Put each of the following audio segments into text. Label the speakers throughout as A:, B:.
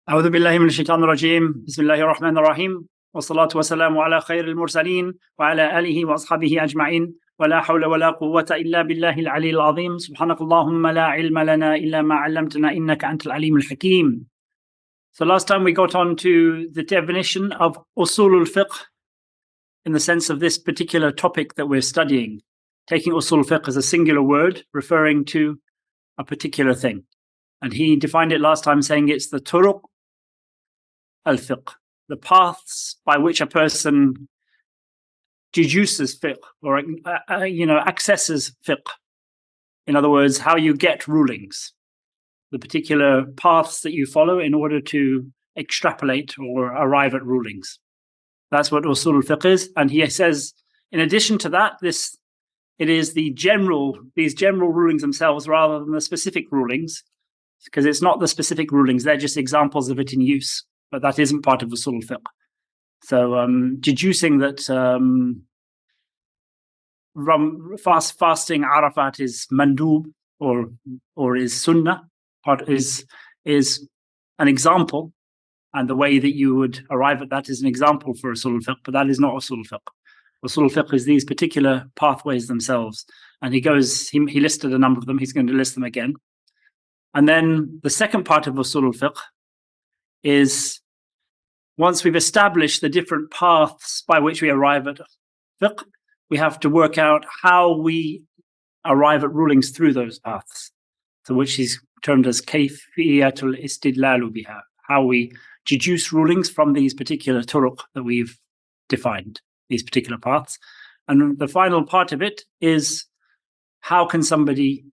A: أعوذ بالله من الشيطان الرجيم بسم الله الرحمن الرحيم والصلاة والسلام على خير المرسلين وعلى آله وأصحابه أجمعين ولا حول ولا قوة إلا بالله العلي العظيم سبحانك اللهم لا علم لنا إلا ما علمتنا إنك أنت العليم الحكيم. So last time we got on to the definition of usul al-fiqh in the sense of this particular topic that we're studying, taking usul al-fiqh as a singular word referring to a particular thing. And he defined it last time saying it's the turuq al-fiqh, the paths by which a person deduces fiqh or accesses fiqh. In other words, how you get rulings, the particular paths that you follow in order to extrapolate or arrive at rulings. That's what usul al-fiqh is. And he says, in addition to that, it is these general rulings themselves rather than the specific rulings, because it's not the specific rulings, they're just examples of it in use. But that isn't part of usul al-fiqh. So deducing that fasting Arafat is mandub or is sunnah, is an example, and the way that you would arrive at that is an example for usul al-fiqh, but that is not usul al-fiqh. Usul al-fiqh is these particular pathways themselves. And he listed a number of them, he's going to list them again. And then the second part of usul al-fiqh is, once we've established the different paths by which we arrive at fiqh, we have to work out how we arrive at rulings through those paths. So which is termed as kayfiyatul istidlalu biha, how we deduce rulings from these particular turuq that we've defined, these particular paths. And the final part of it is, how can somebody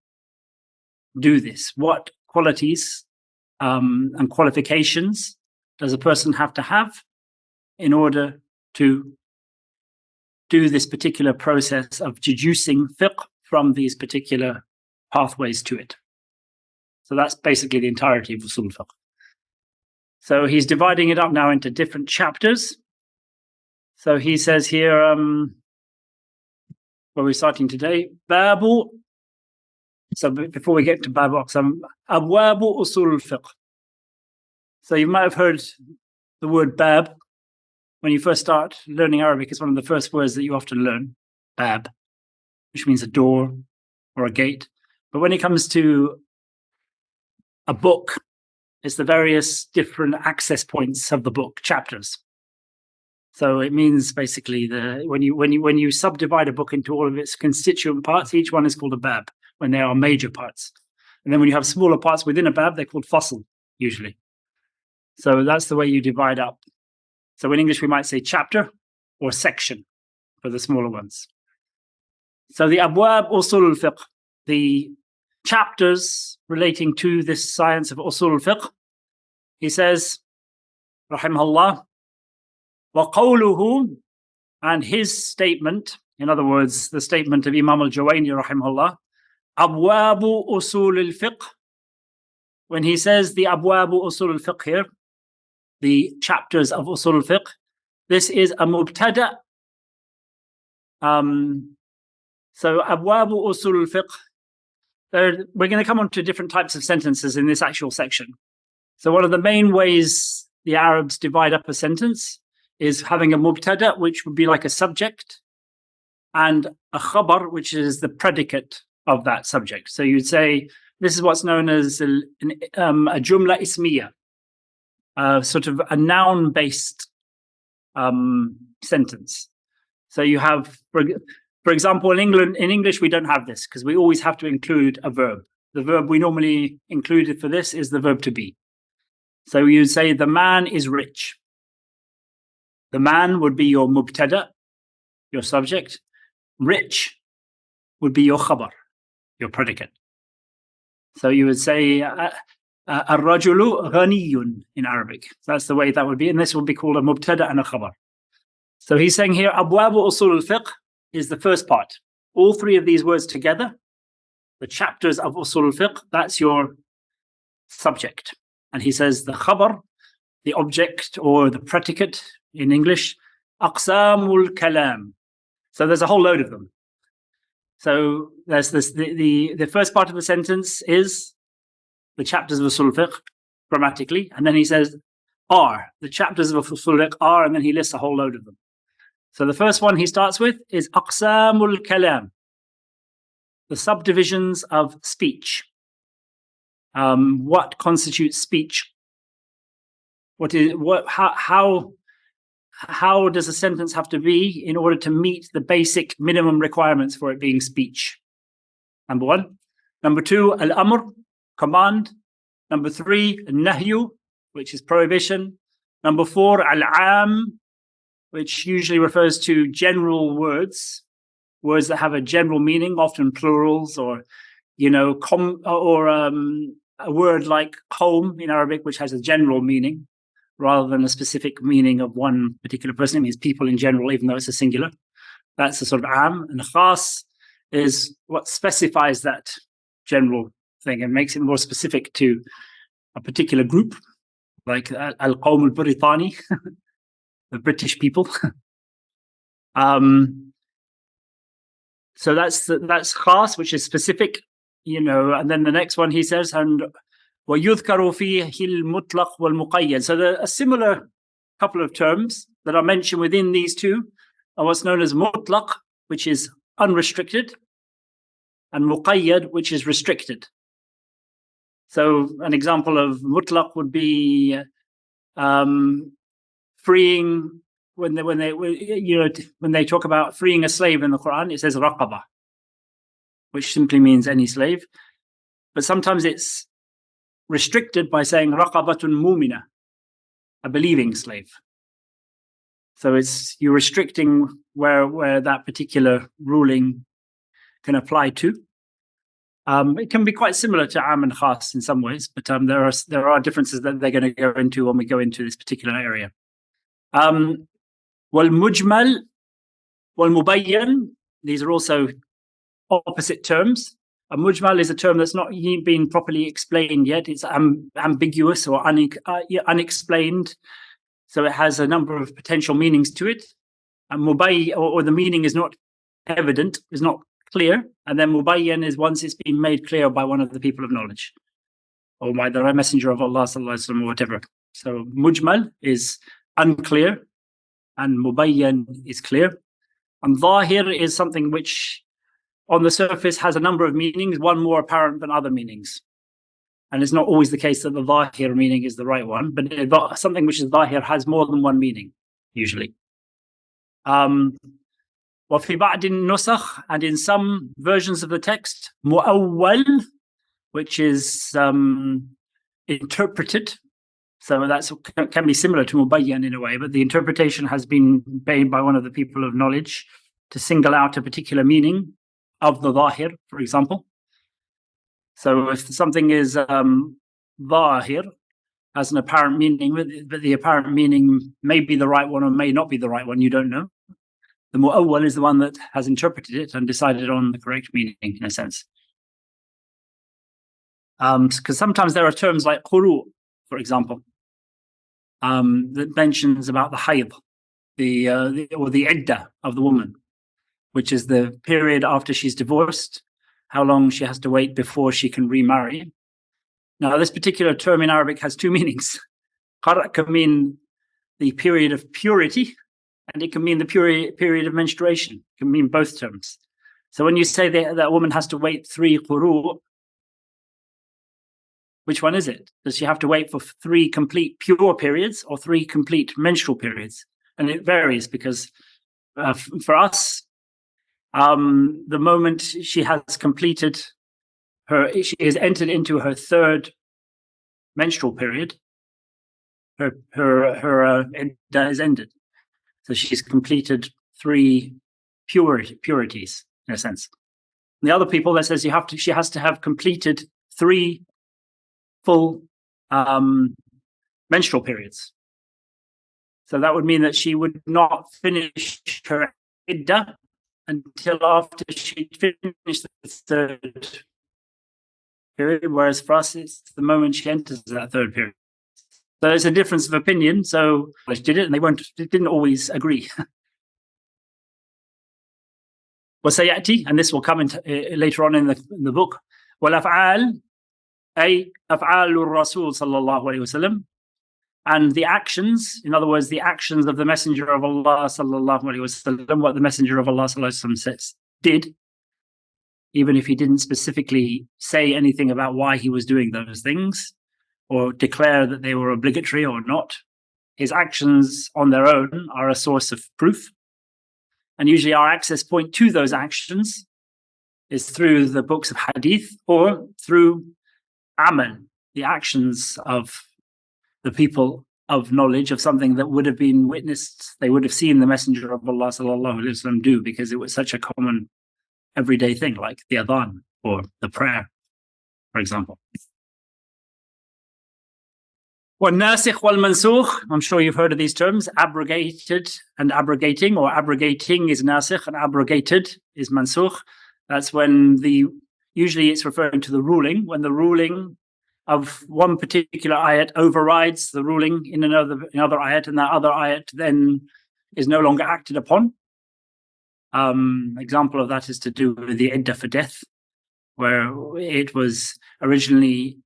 A: do this? What qualities and qualifications does a person have to have in order to do this particular process of deducing fiqh from these particular pathways to it? So that's basically the entirety of usul fiqh. So he's dividing it up now into different chapters. So he says here, where we're starting today, Babu. So before we get to Babu Aqsam, Abwabu usul al-fiqh. So you might have heard the word bab when you first start learning Arabic. It's one of the first words that you often learn, bab, which means a door or a gate. But when it comes to a book, it's the various different access points of the book, chapters. So it means basically when you subdivide a book into all of its constituent parts, each one is called a bab when they are major parts. And then when you have smaller parts within a bab, they're called fasl, usually. So that's the way you divide up. So in English, we might say chapter or section for the smaller ones. So the abwab usul al-fiqh, the chapters relating to this science of usul al-fiqh, he says, rahimahullah, wa qawluhu, and his statement, in other words, the statement of Imam al-Juwayni, rahimahullah, abwabu usul al-fiqh, when he says the abwabu usul al-fiqh here, the chapters of usul al-fiqh, this is a mubtada. So abwabu usul al-fiqh, we're going to come on to different types of sentences in this actual section. So one of the main ways the Arabs divide up a sentence is having a mubtada, which would be like a subject, and a khabar, which is the predicate of that subject. So you'd say, this is what's known as a jumla ismiya, sort of a noun-based sentence. So you have, for example, in English, we don't have this because we always have to include a verb. The verb we normally included for this is the verb to be. So you say, the man is rich. The man would be your mubtada, your subject. Rich would be your khabar, your predicate. So you would say, ar-rajulu ghaniyun in Arabic. That's the way that would be. And this would be called a mubtada and a khabar. So he's saying here, abwabu usul al-fiqh is the first part. All three of these words together, the chapters of usul al-fiqh, that's your subject. And he says the khabar, the object or the predicate in English, aqsamul kalam. So there's a whole load of them. So there's this, the first part of the sentence is the chapters of usul fiqh. grammatically, and then he says are. The chapters of usul fiqh are, and then he lists a whole load of them. So the first one he starts with is aqsamul kalam, the subdivisions of speech. What constitutes speech? How does a sentence have to be in order to meet the basic minimum requirements for it being speech? Number one. Number two, al-amr, command. Number three, nahyu, which is prohibition. Number four, al-am, which usually refers to general words that have a general meaning, often plurals, or a word like home in Arabic, which has a general meaning rather than a specific meaning of one particular person. It means people in general, even though it's a singular. That's a sort of am. And khas is what specifies that general thing and makes it more specific to a particular group, like al-Qawm al-Britani, the British people. So that's khas, which is specific, and then the next one he says, and وَيُذْكَرُ فِيهِ الْمُطْلَقُ وَالْمُقَيَّدُ. So a similar couple of terms that are mentioned within these two are what's known as mutlaq, which is unrestricted, and muqayyad, which is restricted. So an example of mutlaq would be freeing. When they talk about freeing a slave in the Quran, it says raqaba, which simply means any slave. But sometimes it's restricted by saying raqabatun mumina, a believing slave. So you're restricting where that particular ruling can apply to. It can be quite similar to am and khas in some ways, but there are differences that they're going to go into when we go into this particular area. Wal-mujmal, wal-mubayyan, these are also opposite terms. A mujmal is a term that's not been properly explained yet. It's ambiguous or unexplained. So it has a number of potential meanings to it. And mubayyan, or the meaning is not evident, is not clear. And then mubayyan is once it's been made clear by one of the people of knowledge, or by the messenger of Allah sallallahu alaihi wasallam, or whatever. So mujmal is unclear, and mubayyan is clear. And zahir is something which on the surface has a number of meanings, one more apparent than other meanings. And it's not always the case that the zahir meaning is the right one, but something which is zahir has more than one meaning, usually. وَفِي بَعْدِ النُّسَخ, and in some versions of the text, mu'awwal, which is interpreted. So that can be similar to mubayyan in a way, but the interpretation has been made by one of the people of knowledge to single out a particular meaning of the zahir, for example. So if something is zahir, has an apparent meaning, but the apparent meaning may be the right one or may not be the right one, you don't know. The mu'awwal is the one that has interpreted it and decided on the correct meaning, in a sense. Because sometimes there are terms like quru, for example, that mentions about the hayd, the iddah of the woman, which is the period after she's divorced, how long she has to wait before she can remarry. Now, this particular term in Arabic has two meanings. Qara can mean the period of purity, and it can mean the period of menstruation. It can mean both terms. So when you say that a woman has to wait 3 quru, which one is it? Does she have to wait for 3 complete pure periods or 3 complete menstrual periods? And it varies because for us, the moment she has completed she has entered into her 3rd menstrual period, her iddah is ended. So she's completed 3 purities, in a sense. And the other people that says she has to have completed 3 full menstrual periods. So that would mean that she would not finish her iddah until after she finished the 3rd period, whereas for us it's the moment she enters that 3rd period. So there's a difference of opinion. So they did it, and they didn't always agree. وسيأتي, and this will come later on in the book. والأفعال, أي أفعال الرسول صلى الله عليه وسلم, and the actions, in other words, the actions of the Messenger of Allah sallallahu alaihi wasallam, what the Messenger of Allah sallallahu alaihi wasallam says, did, even if he didn't specifically say anything about why he was doing those things or declare that they were obligatory or not. His actions on their own are a source of proof. And usually our access point to those actions is through the books of hadith or through amal, the actions of the people of knowledge, of something that would have been witnessed. They would have seen the Messenger of Allah sallallahu alaihi wasallam do, because it was such a common everyday thing, like the adhan or the prayer, for example. وَالنَّاسِخ وَالْمَنْسُوخ, I'm sure you've heard of these terms, abrogated and abrogating, or abrogating is nasikh and abrogated is mansukh. That's when usually it's referring to the ruling, when the ruling of one particular ayat overrides the ruling in another ayat, and that other ayat then is no longer acted upon. Example of that is to do with the iddah for death, where it was originally,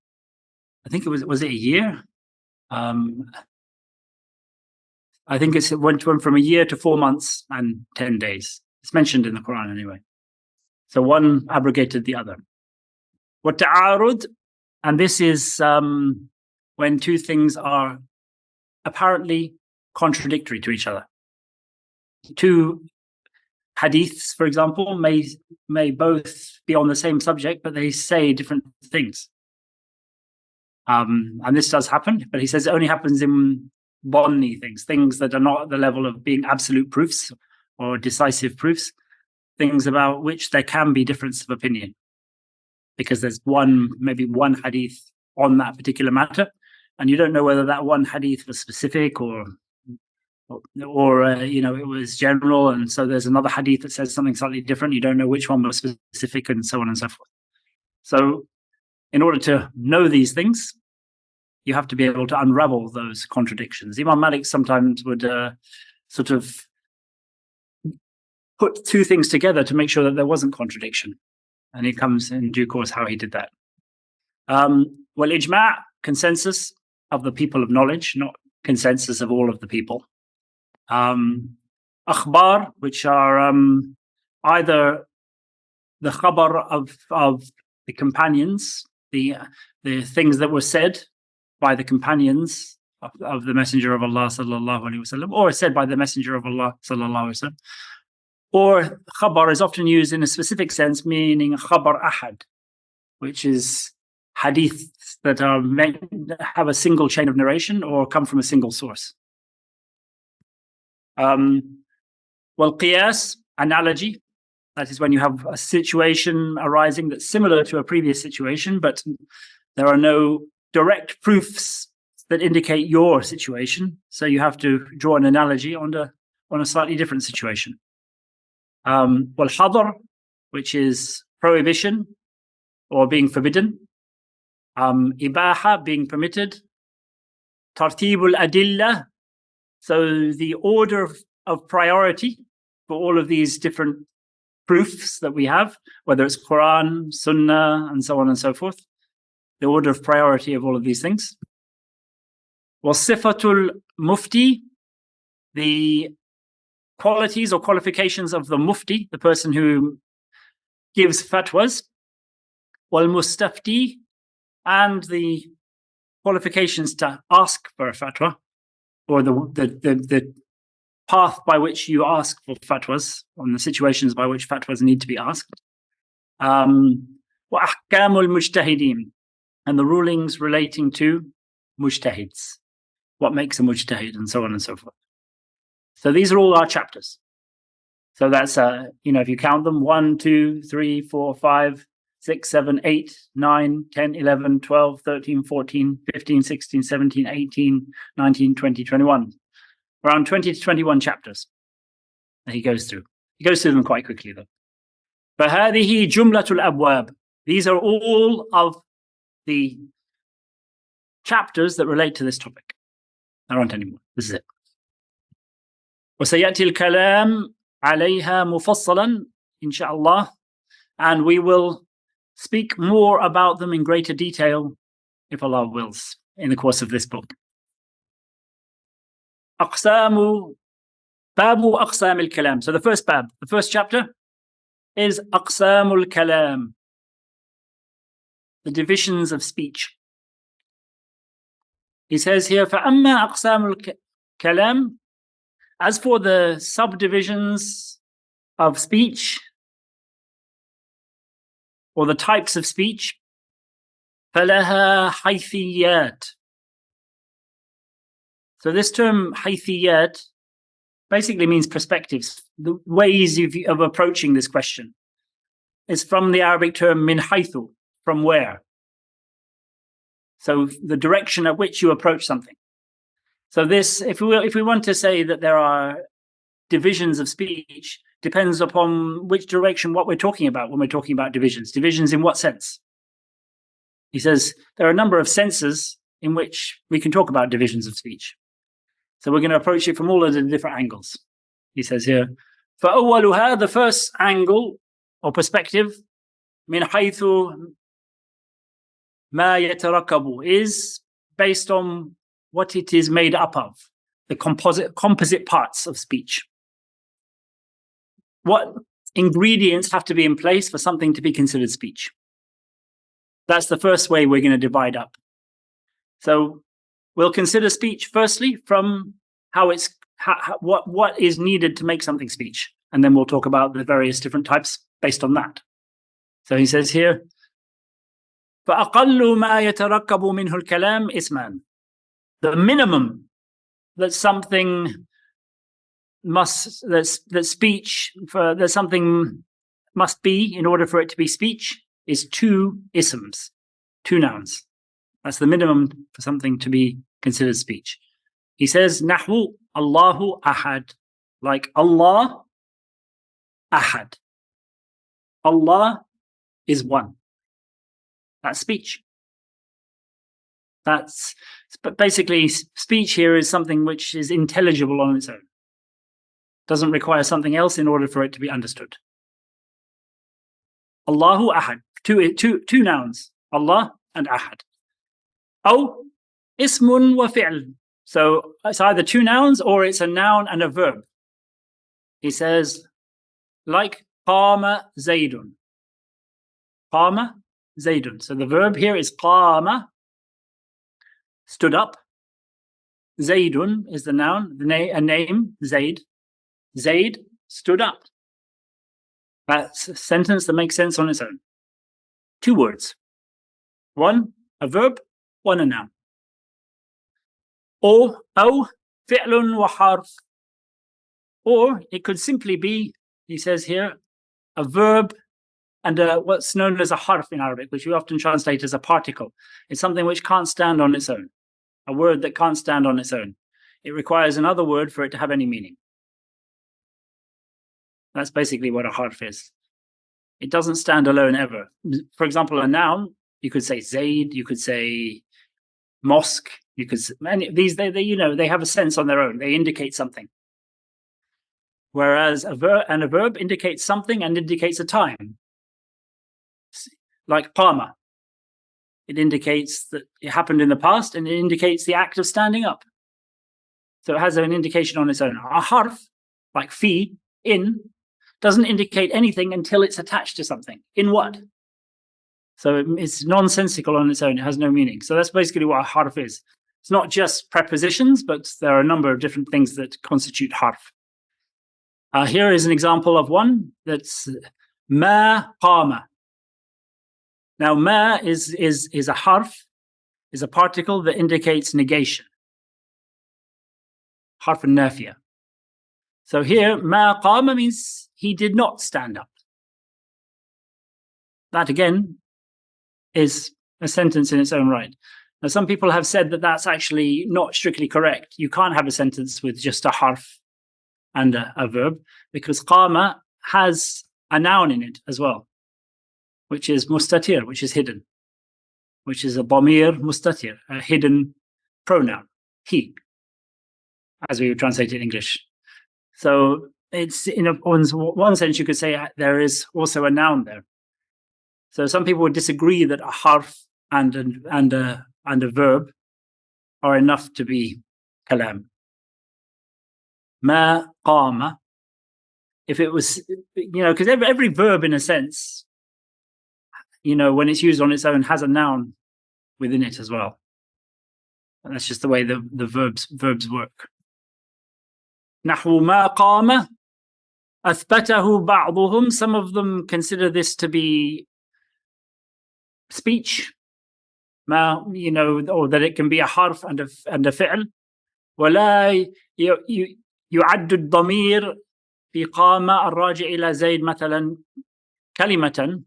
A: I think was it a year? I think it went from a year to 4 months and 10 days. It's mentioned in the Quran anyway. So one abrogated the other. وَالتَّعَارُض, and this is when two things are apparently contradictory to each other. Two hadiths, for example, may both be on the same subject, but they say different things. And this does happen, but he says it only happens in bonni things that are not at the level of being absolute proofs or decisive proofs, things about which there can be difference of opinion, because there's maybe one hadith on that particular matter, and you don't know whether that one hadith was specific or it was general, and so there's another hadith that says something slightly different. You don't know which one was specific, and so on and so forth. So in order to know these things, you have to be able to unravel those contradictions. Imam Malik sometimes would sort of put two things together to make sure that there wasn't contradiction. And it comes in due course how he did that. Well, ijma', consensus of the people of knowledge, not consensus of all of the people. Akhbar, which are either the khabar of the companions, the things that were said by the companions of the Messenger of Allah sallallahu alaihi wasallam, or said by the Messenger of Allah sallallahu alaihi wasallam. Or khabar is often used in a specific sense, meaning khabar ahad, which is hadith that have a single chain of narration or come from a single source. Well, qiyas, analogy, that is when you have a situation arising that's similar to a previous situation, but there are no direct proofs that indicate your situation, so you have to draw an analogy on a slightly different situation. Well, hadr, which is prohibition or being forbidden. Ibaha, being permitted. Tartibul adillah, so the order of priority for all of these different proofs that we have, whether it's Quran, Sunnah, and so on and so forth, the order of priority of all of these things. Well, sifatul mufti, the qualities or qualifications of the mufti, the person who gives fatwas. Wal mustafti, and the qualifications to ask for a fatwa, or the path by which you ask for fatwas, on the situations by which fatwas need to be asked. Wa ahkamul mujtahidin, and the rulings relating to mujtahids, what makes a mujtahid, and so on and so forth. So these are all our chapters. So that's if you count them, 1, 2, 3, 4, 5, 6, 7, 8, 9, 10, 11, 12, 13, 14, 15, 16, 17, 18, 19, 20, 21. Around 20 to 21 chapters that he goes through. He goes through them quite quickly though. فَهَذِهِ جُمْلَةُ الْأَبْوَابِ, these are all of the chapters that relate to this topic. There aren't any more. This is it. وَسَيَأْتِي الْكَلَامُ عَلَيْهَا مُفَصَّلًا إِنْ شَاءَ اللَّهِ, and we will speak more about them in greater detail, if Allah wills, in the course of this book. Aqsamu Babu Aqsam al-Kalam. So the first bab, the first chapter is Aqsamul Kalam, the divisions of speech. He says here, فَأَمَّا أَقْسَامُ الْكَلَامِ, as for the subdivisions of speech, or the types of speech, فَلَهَا حَيْثِيَّاتٍ. So this term حَيْثِيَّات basically means perspectives, the ways of approaching this question. It's from the Arabic term min haythu, from where. So the direction at which you approach something. So this, if we want to say that there are divisions of speech, depends upon which direction, what we're talking about when we're talking about divisions. Divisions in what sense? He says there are a number of senses in which we can talk about divisions of speech. So we're going to approach it from all of the different angles. He says here, فَأَوَّلُهَا, the first angle or perspective, مِنْ حَيْثُ مَا يَتَرَكَّبُ, is based on what it is made up of, the composite parts of speech. What ingredients have to be in place for something to be considered speech? That's the first way we're going to divide up. So we'll consider speech firstly from how it's what is needed to make something speech, and then we'll talk about the various different types based on that. So he says here, فَأَقَلُّ مَا يَتَرَكَّبُ مِنْهُ الْكَلَامِ إِسْمًا. The minimum that something must, that speech, that something must be in order for it to be speech, is 2 isms, 2 nouns. That's the minimum for something to be considered speech. He says, Nahwu Allahu Ahad, like Allah, Ahad. Allah is one. That's speech. But basically, speech here is something which is intelligible on its own. Doesn't require something else in order for it to be understood. Allahu Ahad, two nouns, Allah and Ahad. Oh, ismun wa fi'l. So it's either 2 nouns or it's a noun and a verb. He says, like qama Zaydun. Qama Zaydun. So the verb here is qama, stood up. Zaydun is the noun, a name, Zayd. Zayd stood up. That's a sentence that makes sense on its own. 2 words. 1 a verb, 1 a noun. Or fi'lun wa harf. Or it could simply be, he says here, a verb and what's known as a harf in Arabic, which we often translate as a particle. It's something which can't stand on its own. A word that can't stand on its own. It requires another word for it to have any meaning. That's basically what a harf is. It doesn't stand alone ever. For example, a noun, you could say Zayd, you could say mosque, you could say, these they have a sense on their own. They indicate something. Whereas a verb indicates something and indicates a time. Like qama. It indicates that it happened in the past and it indicates the act of standing up. So it has an indication on its own. A harf, like fi, in, doesn't indicate anything until it's attached to something. In what? So it's nonsensical on its own. It has no meaning. So that's basically what a harf is. It's not just prepositions, but there are a number of different things that constitute harf. Here is an example of one that's ma qama. Now, ma is a harf, is a particle that indicates negation. Harf al-nafiya. So here, ma qama means he did not stand up. That again is a sentence in its own right. Now, some people have said that that's actually not strictly correct. You can't have a sentence with just a harf and a verb, because qama has a noun in it as well, which is mustatir, which is hidden, which is a damir mustatir, a hidden pronoun, he, as we would translate it in English. So it's in one sense you could say there is also a noun there. So some people would disagree that a harf and a verb are enough to be kalam. Ma qama. If it was, because every verb, in a sense, when it's used on its own, has a noun within it as well. And that's just the way the verbs work. Nahwu ma qama athbatahu ba'duhum. Some of them consider this to be speech, or that it can be a harf and a fi'l. ولا يعد الضمير في قام الراجع إلى زيد مثلا كلمة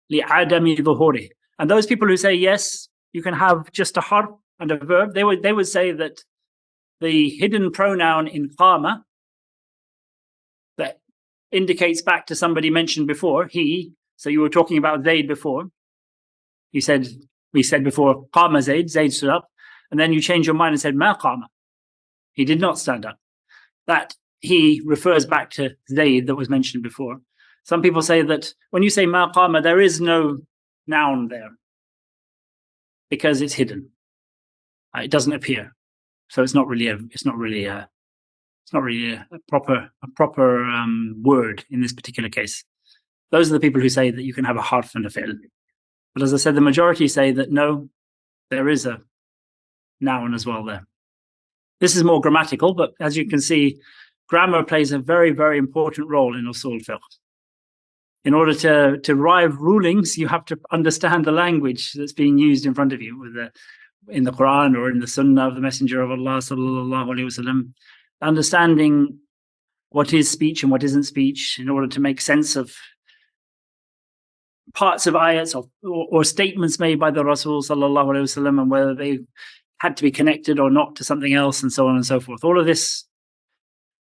A: لعدم ظهوره. And those people who say yes, you can have just a harf and a verb, they would say that the hidden pronoun in qama that indicates back to somebody mentioned before, he. So you were talking about Zayd before. We said before qama Zayd stood up, and then you changed your mind and said ma qama. He did not stand up. That he refers back to Zayd that was mentioned before. Some people say that when you say ma qama, there is no noun there because it's hidden. It doesn't appear, so it's not really a proper word in this particular case. Those are the people who say that you can have a harf and a fi'l. But as I said, the majority say that no, there is a noun as well there. This is more grammatical, but as you can see, grammar plays a very, very important role in usul fiqh. In order to derive rulings, you have to understand the language that's being used in front of you, in the Quran or in the Sunnah of the Messenger of Allah sallallahu alaihi wasallam. Understanding what is speech and what isn't speech, in order to make sense of parts of ayats or statements made by the Rasul sallallahu alaihi wasallam, and whether they had to be connected or not to something else, and so on and so forth. All of this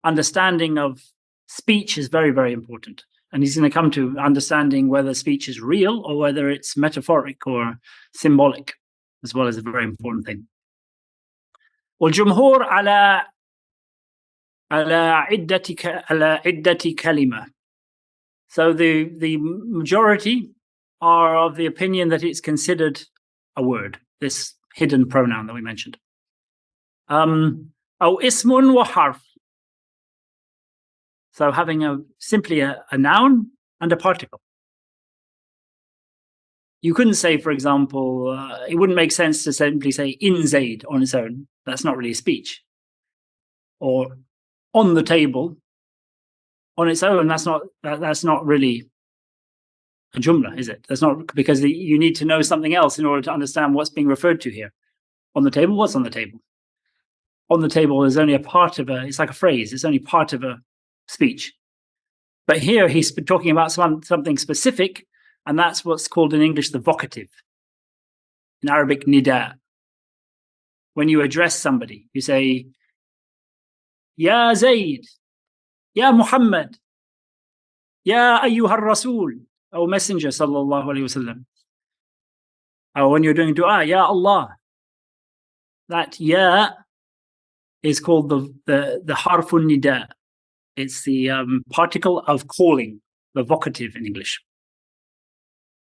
A: understanding of speech is very, very important. And he's going to come to understanding whether speech is real or whether it's metaphoric or symbolic, as well as a very important thing. وَالْجُمْهُورُ على عدة كلمة. So the majority are of the opinion that it's considered a word, this hidden pronoun that we mentioned. أو اسم وحرف. So having simply a noun and a particle. You couldn't say, for example, it wouldn't make sense to simply say in Zayd on its own. That's not really a speech. Or on the table on its own. That's not really a jumla, is it? That's not, because you need to know something else in order to understand what's being referred to here. On the table, what's on the table? On the table is only a part of it's like a phrase. It's only part of a speech. But here he's talking about something specific, and that's what's called in English the vocative. In Arabic, nida. When you address somebody, you say, Ya Zayd, Ya Muhammad, Ya ayyuha rasul, O Messenger sallallahu alayhi wasallam. Or when you're doing dua, Ya Allah. That ya is called the harfun nida. It's the particle of calling, the vocative in English.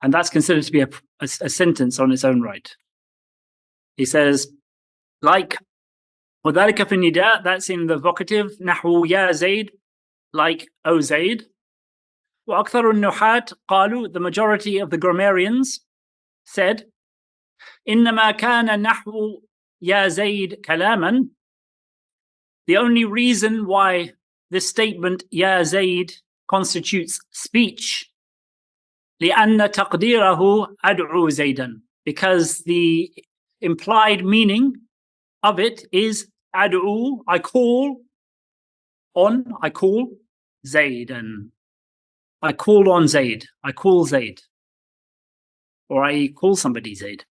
A: And that's considered to be a sentence on its own right. He says, like, وَذَلِكَ فِي النِّدَاء, that's in the vocative, نَحْوُ يَا زَيْد, like, O Zayd. وَأَكْثَرُ النُّحَاةِ قَالُوا, the majority of the grammarians said, إِنَّمَا كَانَ نَحْوُ يَا زَيْد كَلَامًا. The only reason why this statement, Ya Zayd, constitutes speech, لِأَنَّ تَقْدِيرَهُ أَدْعُو زَيْدًا, because the implied meaning of it is ad'u, I call Zaydan. I call on Zayd. I call Zayd. Or I call somebody Zayd.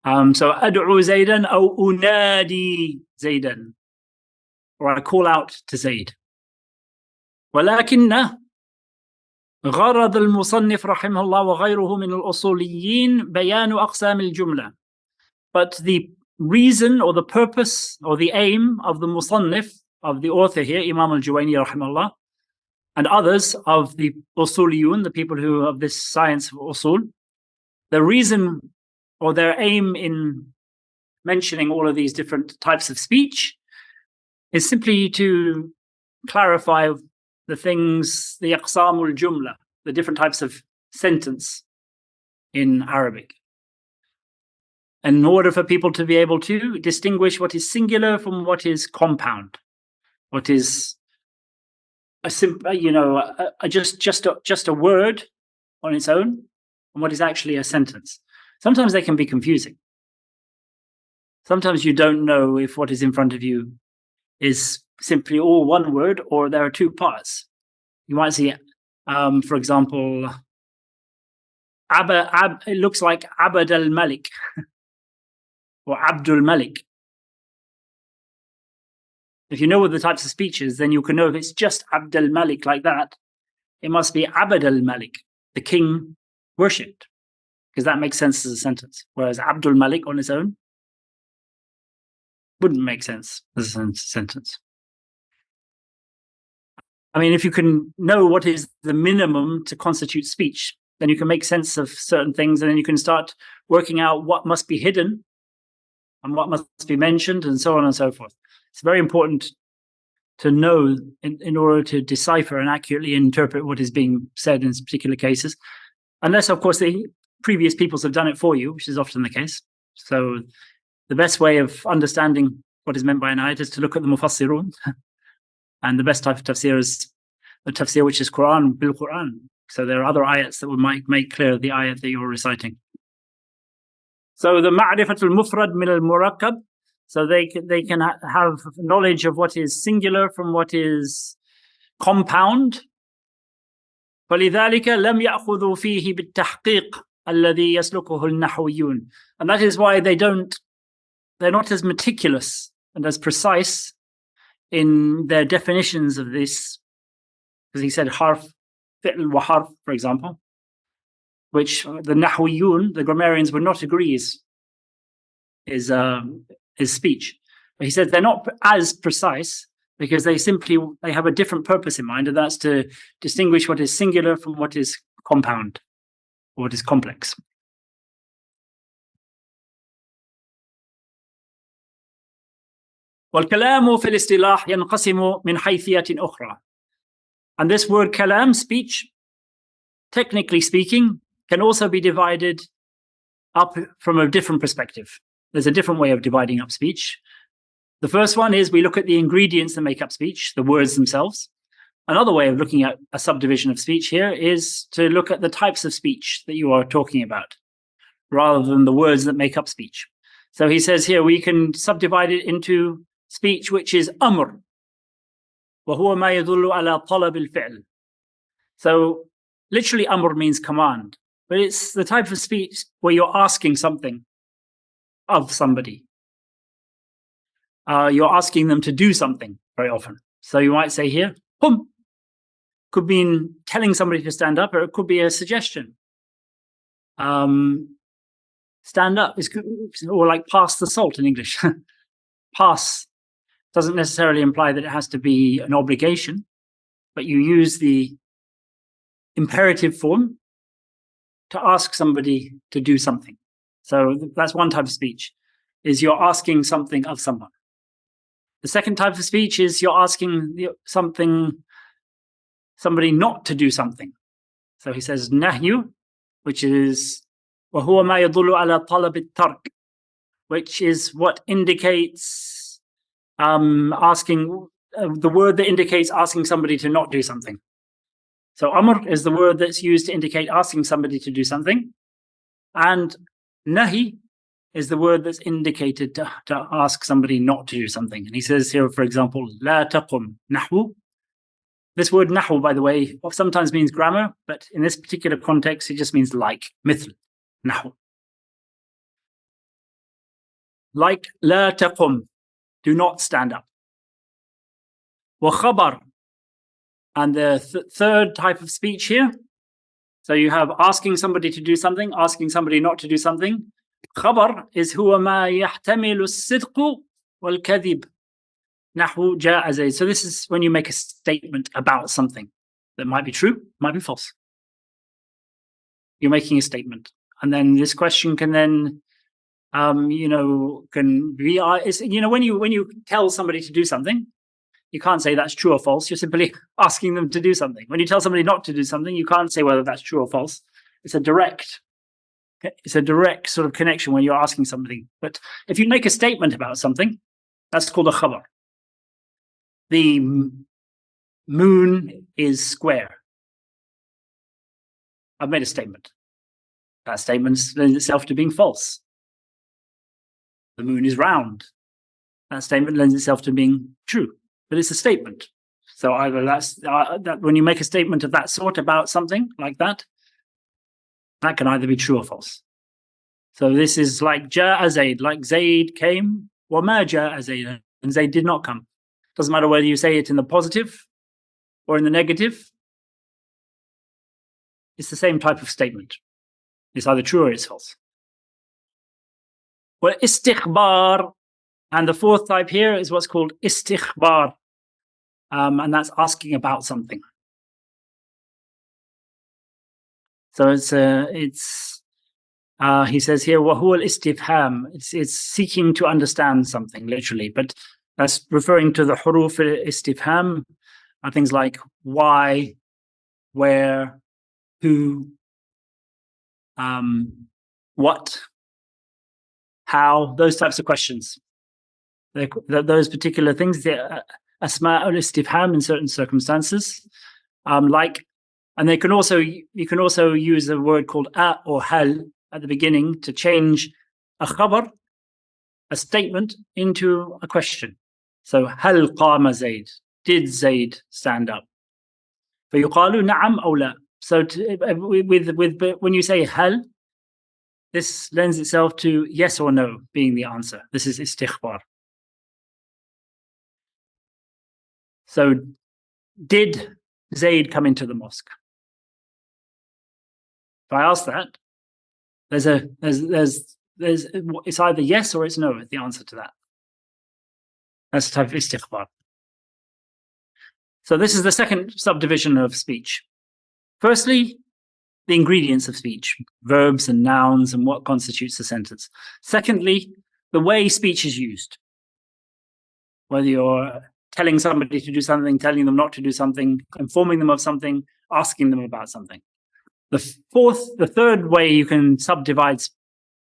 A: So ad'u Zaydan or unadi Zaydan. Or I call out to Zayd. ولكن غرض المصنف رحمه الله وغيره من الأصوليين بيان أقسام الجملة. But the reason or the purpose or the aim of the musannif, of the author here, Imam al-Juwayni rahimahullah, and others of the usuliyun, the people who have this science of usul, the reason or their aim in mentioning all of these different types of speech is simply to clarify the things, the aqsamul jumla, the different types of sentence in Arabic, in order for people to be able to distinguish what is singular from what is compound, what is a simple, just a word on its own, and what is actually a sentence. Sometimes they can be confusing. Sometimes you don't know if what is in front of you is simply all one word or there are two parts. You might see, for example, it looks like Abd al-Malik or Abdul Malik. If you know what the types of speech is, then you can know if it's just Abd al-Malik like that, it must be Abd al-Malik, the king worshipped, because that makes sense as a sentence. Whereas Abdul Malik on its own wouldn't make sense as a sentence. I mean, if you can know what is the minimum to constitute speech, then you can make sense of certain things, and then you can start working out what must be hidden and what must be mentioned, and so on and so forth. It's very important to know in order to decipher and accurately interpret what is being said in particular cases, unless, of course, the previous peoples have done it for you, which is often the case. So the best way of understanding what is meant by an ayat is to look at the mufassirun. And the best type of tafsir is the tafsir which is Quran bil Quran. So there are other ayats that would make clear the ayat that you're reciting. So the ma'rifatul mufrad min al-murakkab, so they can have knowledge of what is singular from what is compound. فَلِذَلِكَ لَمْ يَأْخُذُوا فِيهِ بِالتَّحْقِيقِ الَّذِي يَسْلُكُهُ النَّحْوِيُّونَ. And that is why they're not as meticulous and as precise in their definitions of this, because he said harf, fi'l wa harf, for example, which the nahwiyun, the grammarians, would not agree is speech. But he said they're not as precise because they have a different purpose in mind, and that's to distinguish what is singular from what is compound, or what is complex. والكلام في الاصطلاح ينقسم من حيثية أخرى. And this word kalam, speech, technically speaking, can also be divided up from a different perspective. There's a different way of dividing up speech. The first one is we look at the ingredients that make up speech, the words themselves. Another way of looking at a subdivision of speech here is to look at the types of speech that you are talking about, rather than the words that make up speech. So he says here we can subdivide it into speech which is amr, وهو ما يدل على طلب الفعل. So literally amr means command, but it's the type of speech where you're asking something of somebody. You're asking them to do something very often. So you might say here, hum, could mean telling somebody to stand up, or it could be a suggestion. Stand up is, or like pass the salt in English. Pass doesn't necessarily imply that it has to be an obligation, but you use the imperative form to ask somebody to do something. So that's one type of speech, is you're asking something of someone. The second type of speech is you're asking somebody not to do something. So he says nahyu, which is وَهُوَ مَا يَدُلُّ عَلَى طَلَبِ التَّرْكِ, which is what indicates asking, the word that indicates asking somebody to not do something. So amr is the word that's used to indicate asking somebody to do something, and nahi is the word that's indicated to ask somebody not to do something. And he says here, for example, لا تقم نحو. This word nahu, by the way, sometimes means grammar, but in this particular context, it just means like, mithl, nahu. Like, لا تقم, do not stand up. وخبر, and the third type of speech here, so you have asking somebody to do something, asking somebody not to do something. خبر is هو ما يحتمل الصدق والكذب. نحو جاء زيد. So this is when you make a statement about something. that might be true, might be false. You're making a statement. And then this question can then, can be, when you tell somebody to do something, you can't say that's true or false. You're simply asking them to do something. When you tell somebody not to do something, you can't say whether that's true or false. It's a direct sort of connection when you're asking somebody. But if you make a statement about something, that's called a khabar. The moon is square. I've made a statement. That statement lends itself to being false. The moon is round. That statement lends itself to being true, but it's a statement. So either that's that when you make a statement of that sort about something like that, that can either be true or false. So this is like ja'a Zayd, like Zayd came, wa ma ja'a Zayd, and Zayd did not come. Doesn't matter whether you say it in the positive or in the negative. It's the same type of statement. It's either true or it's false. Well, istikhbar, and the fourth type here is what's called istikhbar, and that's asking about something. So he says here, وَهُوَ الْإِسْتِفْهَامِ. It's seeking to understand something, literally, but that's referring to the huruf al-istifham, things like why, where, who, what, how, those types of questions. Those particular things, the asma al-istifham in certain circumstances, and you can also use a word called a or hal at the beginning to change a khabar, a statement, into a question. So hal qama Zayd, did Zayd stand up? فيقال نعم أو لا. So when you say hal, this lends itself to yes or no being the answer. This is istikhbar. So did Zayd come into the mosque? If I ask that, it's either yes or it's no, the answer to that. That's the type of istikhbar. So this is the second subdivision of speech. Firstly, the ingredients of speech, verbs and nouns and what constitutes a sentence. Secondly, the way speech is used. Whether you're telling somebody to do something, telling them not to do something, informing them of something, asking them about something. The third way you can subdivide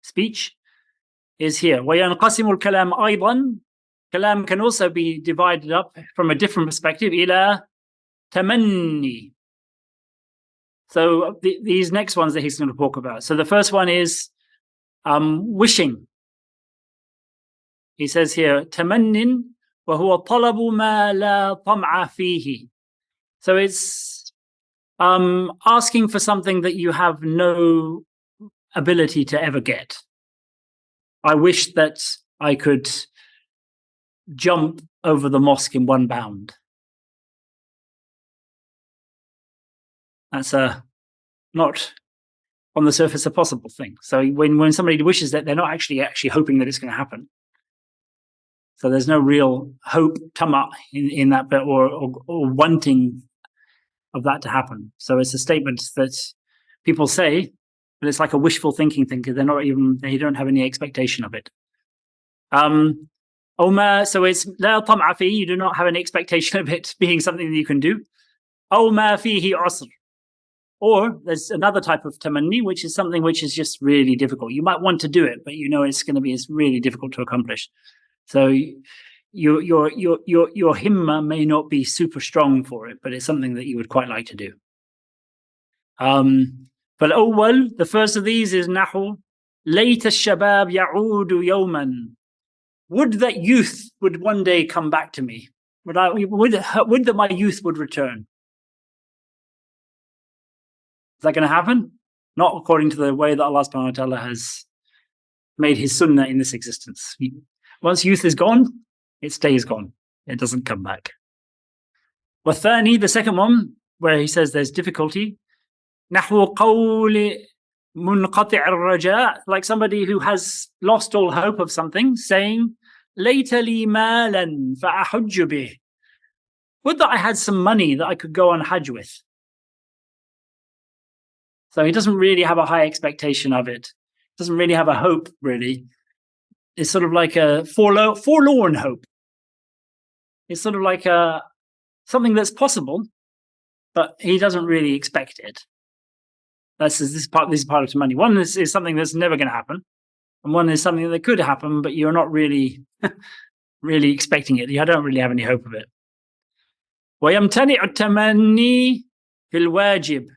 A: speech is here. وَيَنْقَسِمُ الْكَلَامُ أَيْضًا. Kalam can also be divided up from a different perspective, إِلَى تَمَنِّي. So these next ones that he's going to talk about. So the first one is wishing. He says here, تَمَنٍّ وَهُوَ طَلَبُ مَا لَا طَمْعَ فِيهِ. So it's asking for something that you have no ability to ever get. I wish that I could jump over the mosque in one bound. That's not on the surface a possible thing. So when somebody wishes that, they're not actually hoping that it's going to happen. So there's no real hope, tama, in that bit, or wanting of that to happen. So it's a statement that people say, but it's like a wishful thinking thing, because they don't have any expectation of it. So it's la tam'a fi, you do not have any expectation of it being something that you can do. Aw ma fihi usr. Or there's another type of tamanni, which is something which is just really difficult. You might want to do it, but you know it's really difficult to accomplish. So your himma may not be super strong for it, but it's something that you would quite like to do. But the first of these is nahu layta ash-shabab ya'udu yawman. Would that youth would one day come back to me. Would that my youth would return. Is that going to happen? Not according to the way that Allah subhanahu wa ta'ala has made his sunnah in this existence. Once youth is gone, it stays gone. It doesn't come back. Wathani, the second one, where he says there's difficulty, نحو قول منقطع الرجاء, like somebody who has lost all hope of something, saying, ليت لي مالا فأحج به. Would that I had some money that I could go on Hajj with. So he doesn't really have a high expectation of it. Doesn't really have a hope, really. It's sort of like a forlorn hope. It's sort of like something that's possible, but he doesn't really expect it. This is part of tamanni. One is something that's never going to happen, and one is something that could happen, but you're not really really expecting it. You don't really have any hope of it. وَيَمْتَنِعُ التَّمَنِّي فِي الْوَاجِبِ.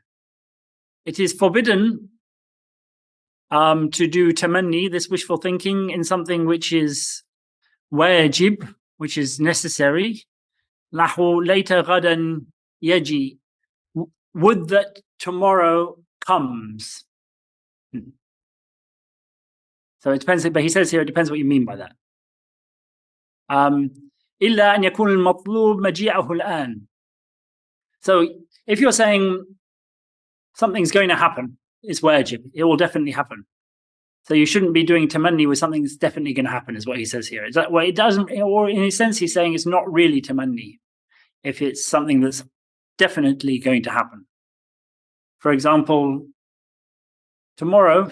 A: It is forbidden to do tamanni, this wishful thinking, in something which is wajib, which is necessary. نَحُ لَيْتَ غَدًا يَجِي. Would that tomorrow comes. So it depends, but he says here it depends what you mean by that. إِلَّا أَنْ يَكُونَ الْمَطْلُوبُ مَجِيعَهُ الْآن. So if you're saying something's going to happen, it's wajib, it will definitely happen. So you shouldn't be doing tamanni with something that's definitely going to happen, is what he says here. Well, it doesn't, or in a sense, he's saying it's not really tamanni if it's something that's definitely going to happen. For example, tomorrow,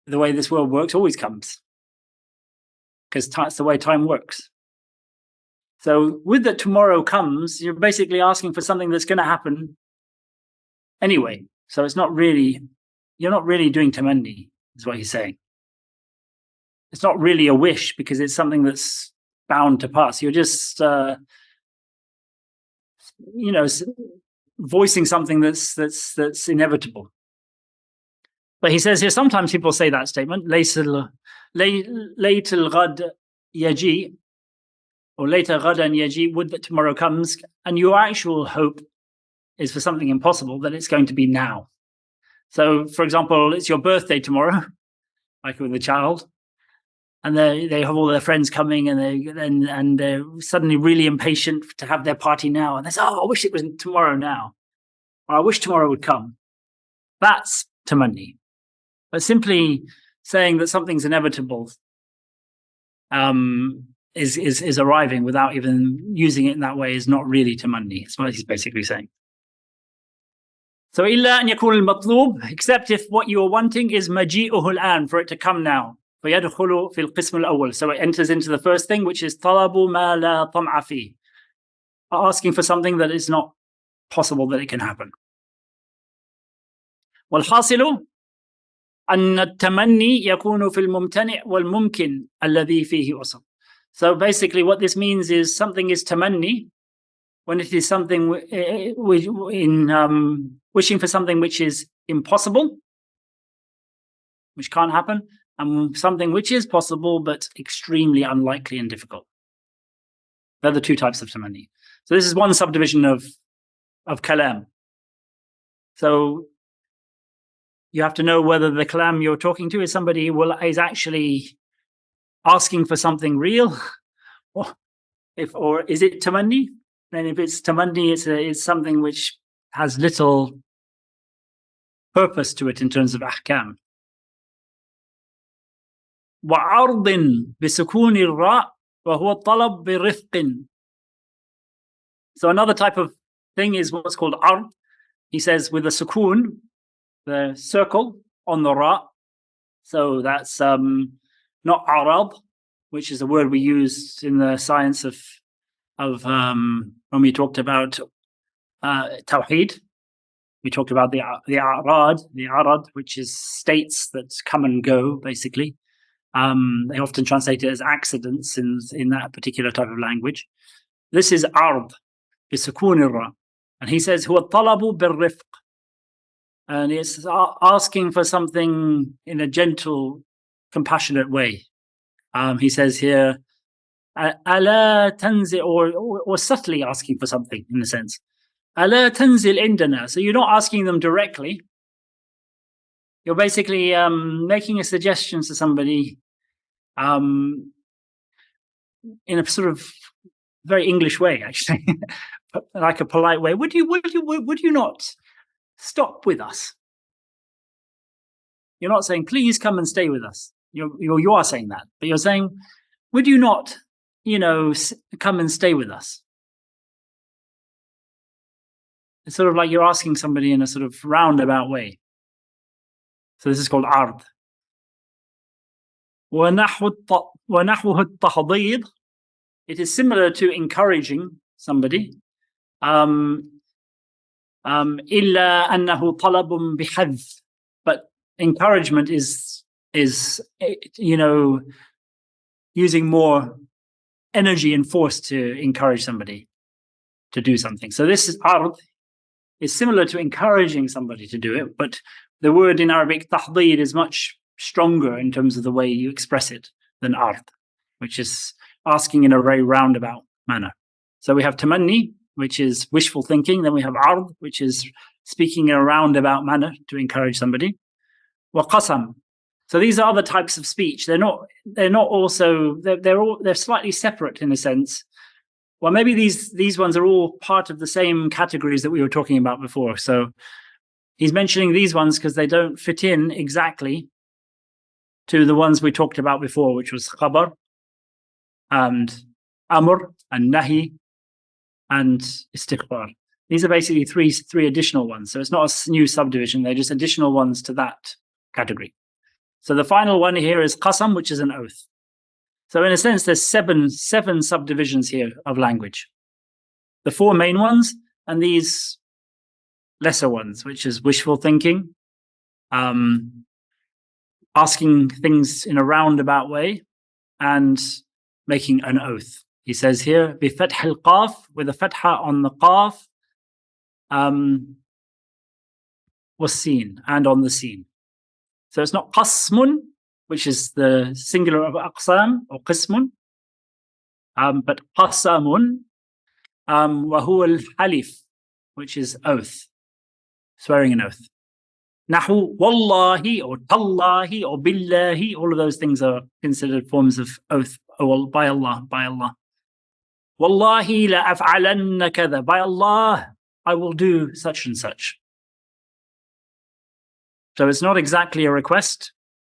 A: the way this world works always comes, because that's the way time works. So with that tomorrow comes, you're basically asking for something that's going to happen anyway. So it's not really, you're not really doing tamanni, is what he's saying. It's not really a wish because it's something that's bound to pass. You're just, voicing something that's inevitable. But he says here, sometimes people say that statement, لَيْتَ الْغَدْ يَجِي, or later غَدًا يَجِي, would that tomorrow comes, and your actual hope is for something impossible, that it's going to be now. So, for example, it's your birthday tomorrow, like with a child, and they have all their friends coming, and they're suddenly really impatient to have their party now, and they say, "Oh, I wish it was tomorrow now," or "I wish tomorrow would come." That's tamanni. But simply saying that something's inevitable is arriving without even using it in that way is not really tamanni. That's what he's basically saying. So إِلَّا أَنْ يَكُونَ الْمَطْلُوبُ, except if what you are wanting is مَجِيئُهُ الْآن, for it to come now. فَيَدْخُلُ فِي الْقِسْمِ الْأَوَّلِ. So it enters into the first thing, which is طَلَبُ مَا لَا طَمْعَ فِيهِ, asking for something that is not possible that it can happen. وَالْحَاصِلُ أَنَّ التَّمَنِّي يَكُونُ فِي الْمُمْتَنِعِ وَالْمُمْكِنِ الَّذِي فِيهِ أُصْلٌ. So basically what this means is something is tamanni when it is something in wishing for something which is impossible, which can't happen, and something which is possible but extremely unlikely and difficult. They're the two types of tamanni. So this is one subdivision of kalam. So you have to know whether the kalam you're talking to is somebody who is actually asking for something real, or is it tamanni? And if it's tamanni, it's something which has little purpose to it in terms of ahkam. وَعَرْضٍ بِسُكُونِ الرَّاءِ وَهُوَ الطَّلَبُ بِرِفْقٍ. So another type of thing is what's called ard. He says with the sukun, the circle on the ra. So that's not arab, which is a word we use in the science of when we talked about tawheed. We talked about the arad, which is states that come and go, basically. They often translate it as accidents in that particular type of language. This is ard, bisukun ra. And he says, huwa talabu birrifq. And it's asking for something in a gentle, compassionate way. He says here, ala tanzil, or subtly asking for something in a sense. Ala tanzil indana. So you're not asking them directly. You're basically making a suggestion to somebody in a sort of very English way, actually, like a polite way. Would you not stop with us? You're not saying, please come and stay with us. You are saying that, but you're saying, would you not, come and stay with us? It's sort of like you're asking somebody in a sort of roundabout way. So this is called ard. وَنَحْوُهُ التَّحْضِيض. It is similar to encouraging somebody. إِلَّا أَنَّهُ طَلَبٌ بِحَذْفٍ. But encouragement is using more energy and force to encourage somebody to do something. So this is ard is similar to encouraging somebody to do it, but the word in Arabic tahdid is much stronger in terms of the way you express it than ard, which is asking in a very roundabout manner. So we have tamanni, which is wishful thinking. Then we have ard, which is speaking in a roundabout manner to encourage somebody. Wa qasam. So these are other types of speech. They're not also they're slightly separate in a sense. Well, maybe these ones are all part of the same categories that we were talking about before. So he's mentioning these ones because they don't fit in exactly to the ones we talked about before, which was khabar and amr and nahi and istighfar. These are basically three additional ones. So it's not a new subdivision. They're just additional ones to that category. So the final one here is qasam, which is an oath. So in a sense, there's seven subdivisions here of language. The four main ones and these lesser ones, which is wishful thinking, asking things in a roundabout way, and making an oath. He says here, بِفَتْحِ الْقَافِ, with a fatha on the qaf, was-seen, and on the seen. So it's not qasmun, which is the singular of aqsam or qismun, but qasamun, وَهُوَ الْحَلِفِ, which is oath, swearing an oath. Nahu wallahi or tallahi or billahi, all of those things are considered forms of oath. Oh, by Allah, by Allah. Wallahi la af'alanna kadha, by Allah, I will do such and such. So it's not exactly a request.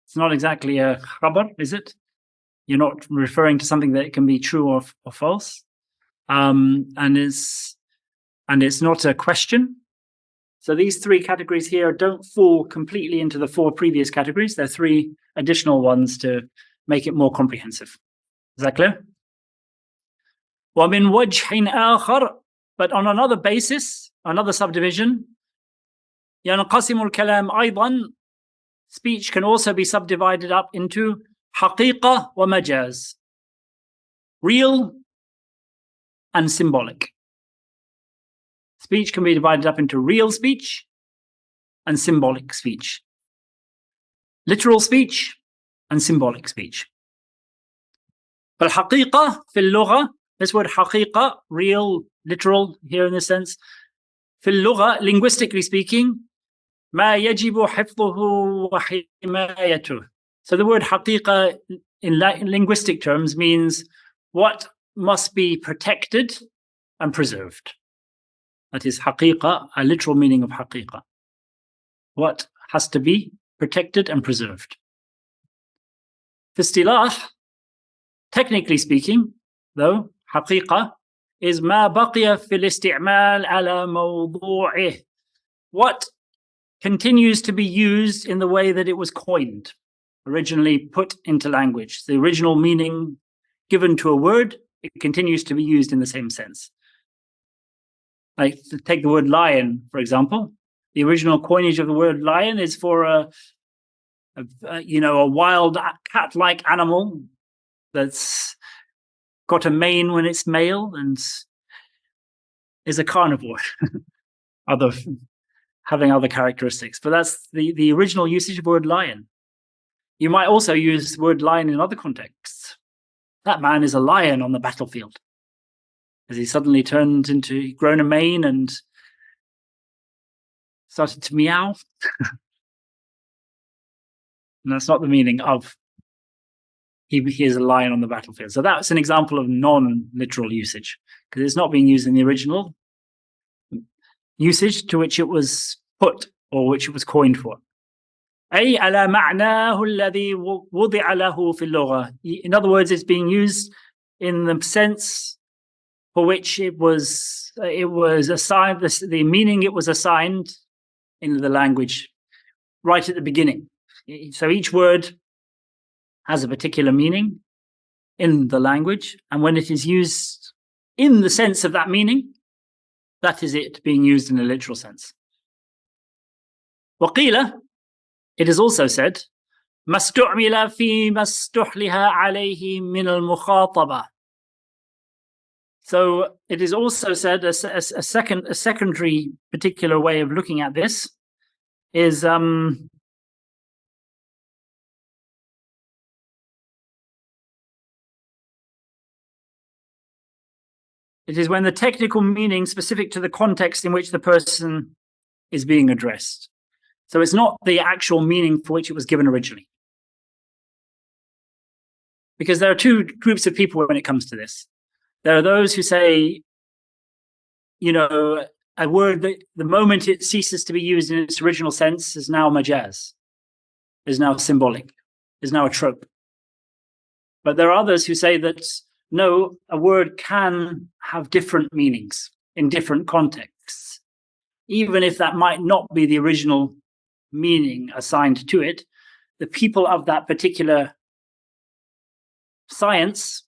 A: It's not exactly a khabar, is it? You're not referring to something that can be true or false. And it's not a question. So these three categories here don't fall completely into the four previous categories. There are three additional ones to make it more comprehensive. Is that clear? وَمِنْ وَجْهٍ آخَرٍ, but on another basis, another subdivision, يَنْقَسِمُ الْكَلَامِ أَيْضًا, speech can also be subdivided up into حَقِيقَة وَمَجَازٍ, real and symbolic. Speech can be divided up into real speech and symbolic speech. Literal speech and symbolic speech. But حقيقة في اللغة, this word حقيقة, real, literal here in this sense, في اللغة, linguistically speaking, ما يجب حفظه وحمايته. So the word حقيقة in linguistic terms means what must be protected and preserved. That is حقيقة, a literal meaning of حقيقة. What has to be protected and preserved. في اصطلاح, technically speaking, though, حقيقة is ما بقي في الاستعمال على موضوعه. What continues to be used in the way that it was coined, originally put into language. The original meaning given to a word, it continues to be used in the same sense. Like, take the word lion, for example. The original coinage of the word lion is for a wild cat-like animal that's got a mane when it's male and is a carnivore, having other characteristics. But that's the original usage of the word lion. You might also use the word lion in other contexts. That man is a lion on the battlefield. As he suddenly grown a mane and started to meow. And that's not the meaning of he is a lion on the battlefield. So that's an example of non-literal usage, because it's not being used in the original usage to which it was put or which it was coined for. أي على معناه الذي وضع له في اللغة. In other words, it's being used in the sense for which it was assigned, the meaning it was assigned in the language right at the beginning. So each word has a particular meaning in the language, and when it is used in the sense of that meaning, that is it being used in a literal sense. وقيل, it is also said, ما استعمل فيما استحلها عليه من المخاطبة. So it is also said, a secondary particular way of looking at this is it is when the technical meaning specific to the context in which the person is being addressed. So it's not the actual meaning for which it was given originally. Because there are two groups of people when it comes to this. There are those who say, you know, a word that the moment it ceases to be used in its original sense is now majaz, is now symbolic, is now a trope. But there are others who say that no, a word can have different meanings in different contexts. Even if that might not be the original meaning assigned to it, the people of that particular science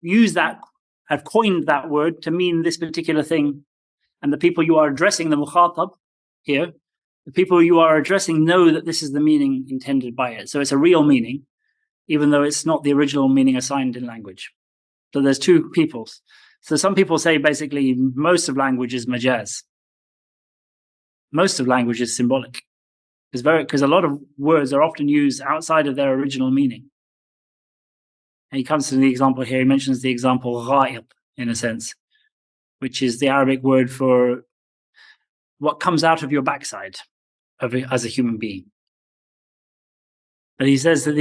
A: use that, have coined that word to mean this particular thing. And the people you are addressing, the mukhatab here, the people you are addressing know that this is the meaning intended by it. So it's a real meaning, even though it's not the original meaning assigned in language. So there's two peoples. So some people say basically most of language is majaz. Most of language is symbolic. Because a lot of words are often used outside of their original meaning. And he comes to the example here, he mentions the example gha'ib, in a sense, which is the Arabic word for what comes out of your backside as a human being. But he says that,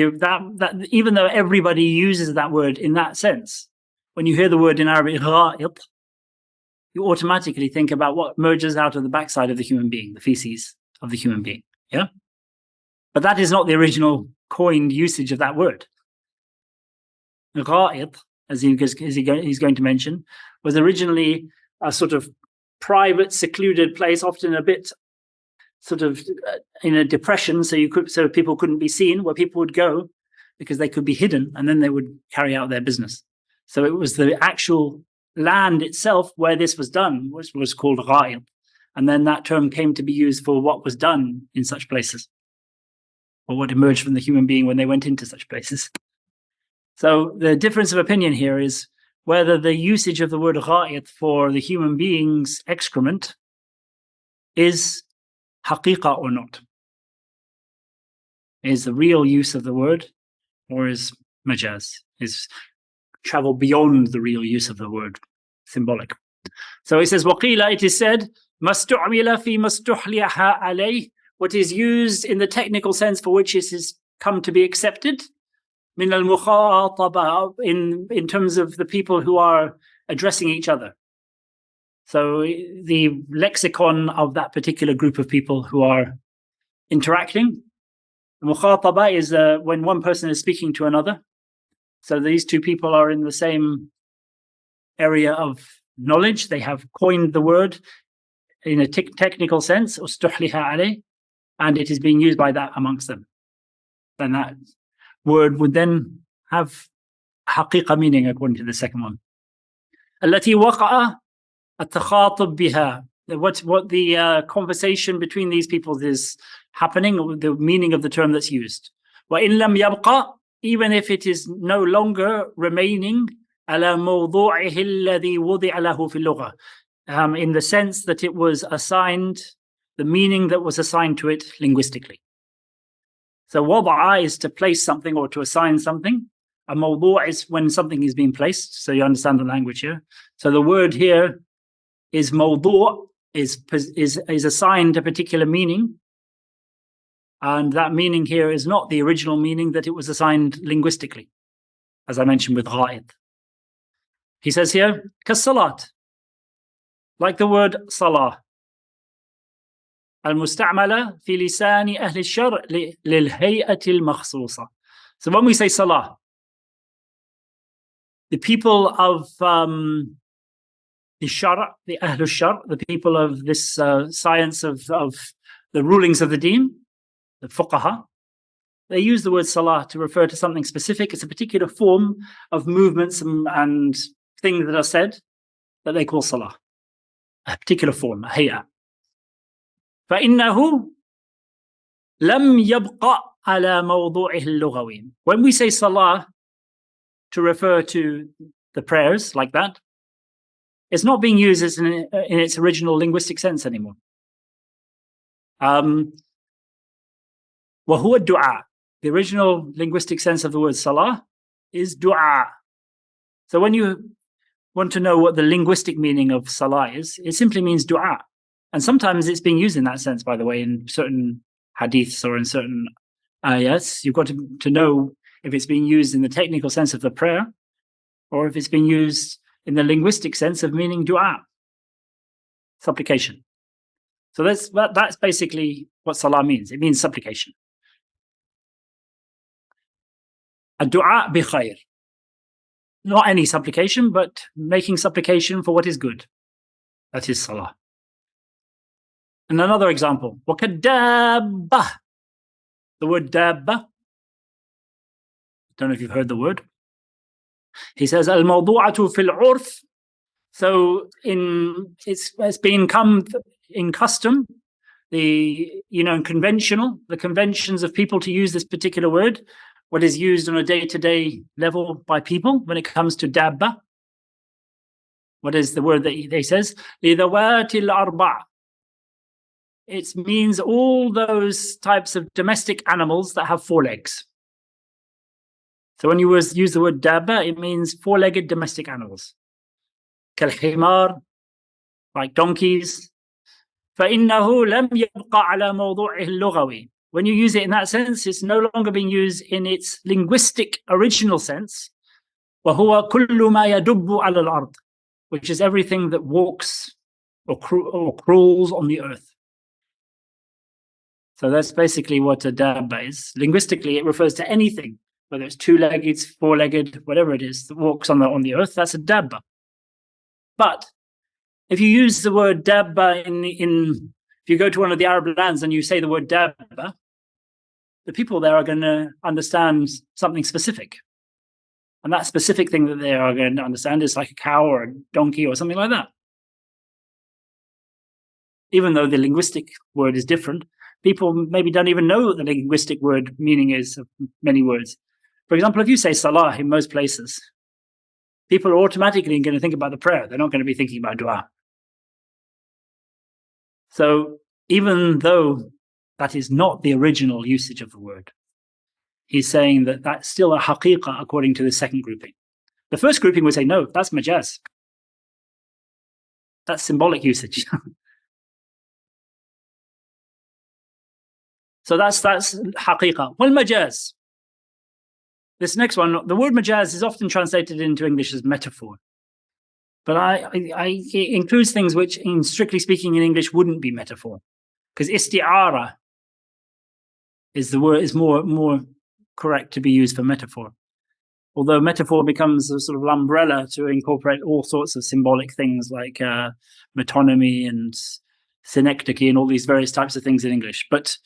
A: that even though everybody uses that word in that sense, when you hear the word in Arabic, gha'ib, you automatically think about what merges out of the backside of the human being, the feces of the human being. Yeah? But that is not the original coined usage of that word. Gha'ib, as he's going to mention, was originally a sort of private, secluded place, often a bit sort of in a depression, so people couldn't be seen, where people would go because they could be hidden, and then they would carry out their business. So it was the actual land itself where this was done, which was called gha'ib. And then that term came to be used for what was done in such places, or what emerged from the human being when they went into such places. So the difference of opinion here is whether the usage of the word gha'ib for the human being's excrement is haqiqa or not. Is the real use of the word, or is majaz, is travel beyond the real use of the word, symbolic. So he says, وَقِيلَ, it is said, مَسْتُعْمِلَ فِي مَسْتُحْلِيَهَا عَلَيْهِ, what is used in the technical sense for which it has come to be accepted, min al-mukhataba, in terms of the people who are addressing each other. So the lexicon of that particular group of people who are interacting. Mukhataba is when one person is speaking to another. So these two people are in the same area of knowledge. They have coined the word in a technical sense, ustuhliha alayh, and it is being used by that amongst them. Then that word would then have haqiqa meaning according to the second one. التي وقع التخاطب بها. What the conversation between these people is happening, or the meaning of the term that's used. وإن لم يبقى, even if it is no longer remaining على موضوعه الذي وضع له في اللغة, in the sense that it was assigned, the meaning that was assigned to it linguistically. So wada'a is to place something or to assign something. A mawdu' is when something is being placed. So you understand the language here. So the word here is mawdu', is assigned a particular meaning. And that meaning here is not the original meaning that it was assigned linguistically, as I mentioned with gha'id. He says here, kas-salat, like the word salah. المستعملة في لسان أهل الشرع للهيئة المخصوصة. So when we say salah, the people of the sharḥ, the ahl al-sharḥ, the people of this science of the rulings of the deen, the fuqaha, they use the word salah to refer to something specific. It's a particular form of movements and things that are said that they call salah. A particular form, a hay'a. فَإِنَّهُ لَمْ يَبْقَ عَلَى مَوْضُوعِهِ اللُّغَوِيِّ. When we say salah to refer to the prayers like that, it's not being used as in its original linguistic sense anymore. وَهُوَ الدُّعَاء. The original linguistic sense of the word salah is du'a. So when you want to know what the linguistic meaning of salah is, it simply means du'a. And sometimes it's being used in that sense, by the way, in certain hadiths or in certain ayats. You've got to know if it's being used in the technical sense of the prayer or if it's being used in the linguistic sense of meaning du'a, supplication. So that's basically what salah means. It means supplication. Ad-du'a bi khair. Not any supplication, but making supplication for what is good. That is salah. And another example, وَكَدَّابَّةٍ. The word dabba. Don't know if you've heard the word. He says, al-mawdu'atu fil 'urf. So it's become in custom, in conventional, the conventions of people to use this particular word, what is used on a day-to-day level by people when it comes to dabba. What is the word that he says? لِذَوَاتِ الْأَرْبَعِ. It means all those types of domestic animals that have 4 legs. So when you use the word dabba, it means 4-legged domestic animals. كالحمار, like donkeys. فإنه لم يبقى على موضوعه اللغوي. When you use it in that sense, it's no longer being used in its linguistic original sense. وهو كل ما يدب على الأرض, which is everything that walks or crawls on the earth. So that's basically what a dabba is. Linguistically, it refers to anything, whether it's 2-legged, 4-legged, whatever it is that walks on the earth. That's a dabba. But if you use the word dabba if you go to one of the Arab lands and you say the word dabba, the people there are going to understand something specific. And that specific thing that they are going to understand is like a cow or a donkey or something like that. Even though the linguistic word is different, people maybe don't even know what the linguistic word meaning is of many words. For example, if you say salah in most places, people are automatically going to think about the prayer. They're not going to be thinking about dua. So even though that is not the original usage of the word, he's saying that that's still a haqiqah according to the second grouping. The first grouping would say, no, that's majaz. That's symbolic usage. So that's haqiqah. Well, majaz. This next one, the word majaz is often translated into English as metaphor. But it includes things which, strictly speaking, in English wouldn't be metaphor. Because isti'ara is more correct to be used for metaphor. Although metaphor becomes a sort of umbrella to incorporate all sorts of symbolic things like metonymy and synecdoche and all these various types of things in English. But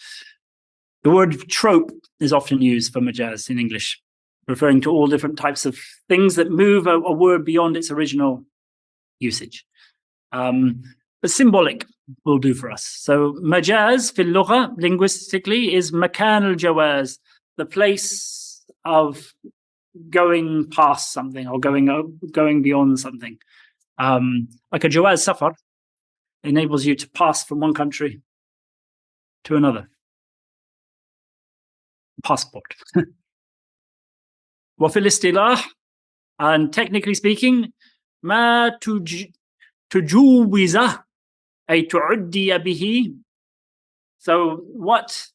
A: the word trope is often used for majaz in English, referring to all different types of things that move a word beyond its original usage. But symbolic will do for us. So majaz fil lugha, linguistically, is makan al-jawaz, the place of going past something or going beyond something. Like a jawaz safar enables you to pass from one country to another. Passport. وفي الاصطلاح, and technically speaking, ما تجوزه أي تعدي به. So what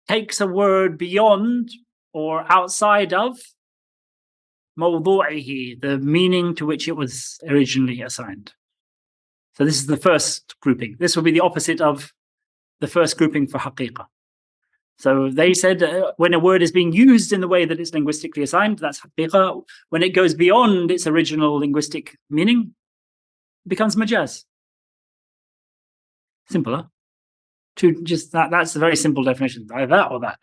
A: takes a word beyond or outside of موضوعه, the meaning to which it was originally assigned. So this is the first grouping. This will be the opposite of the first grouping for haqiqah. So they said when a word is being used in the way that it's linguistically assigned, that's haqiqah. When it goes beyond its original linguistic meaning, it becomes majaz. Simple, huh? Just that's a very simple definition. Either that or that.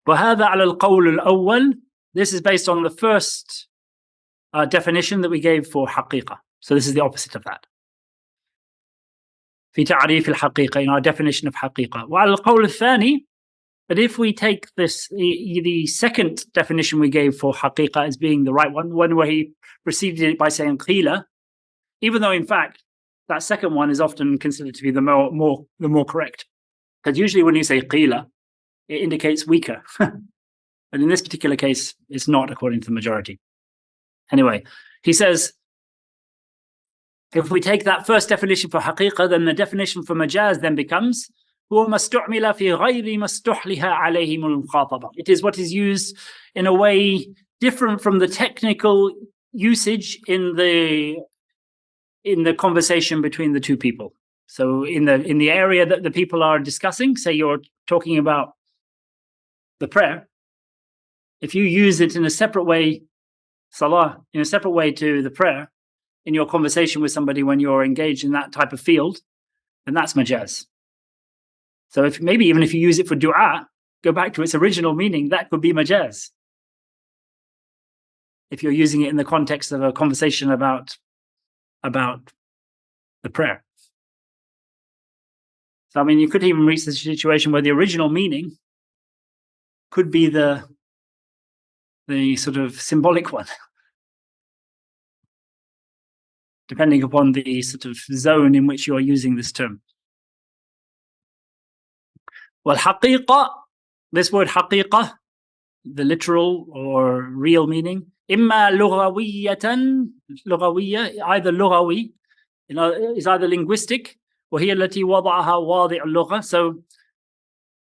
A: وهذا على القول الأول. This is based on the first definition that we gave for حقيقة. So this is the opposite of that. في تعريف الحقيقة, in our definition of حقيقة. وعلى القول الثاني, but if we take this, the second definition we gave for حقيقة as being the right one where he preceded it by saying قيل, even though in fact that second one is often considered to be the more correct, because usually when you say قيل, it indicates weaker. But in this particular case, it's not, according to the majority. Anyway, he says, if we take that first definition for حقيقة, then the definition for majaz then becomes هو ما استعمل في غير ما استحلها عليهم المخاطبة. It is what is used in a way different from the technical usage in the conversation between the two people. So in the area that the people are discussing, say you're talking about the prayer, if you use it in a separate way, salah, in a separate way to the prayer, in your conversation with somebody when you're engaged in that type of field, then that's majaz. So if maybe even if you use it for dua, go back to its original meaning, that could be majaz. If you're using it in the context of a conversation about the prayer. So I mean, you could even reach the situation where the original meaning could be the sort of symbolic one, depending upon the sort of zone in which you are using this term. Well, حقيقة, this word حقيقة, the literal or real meaning, إما لغوية, either لغوي, is either linguistic, وهي التي وضعها واضع اللغة. So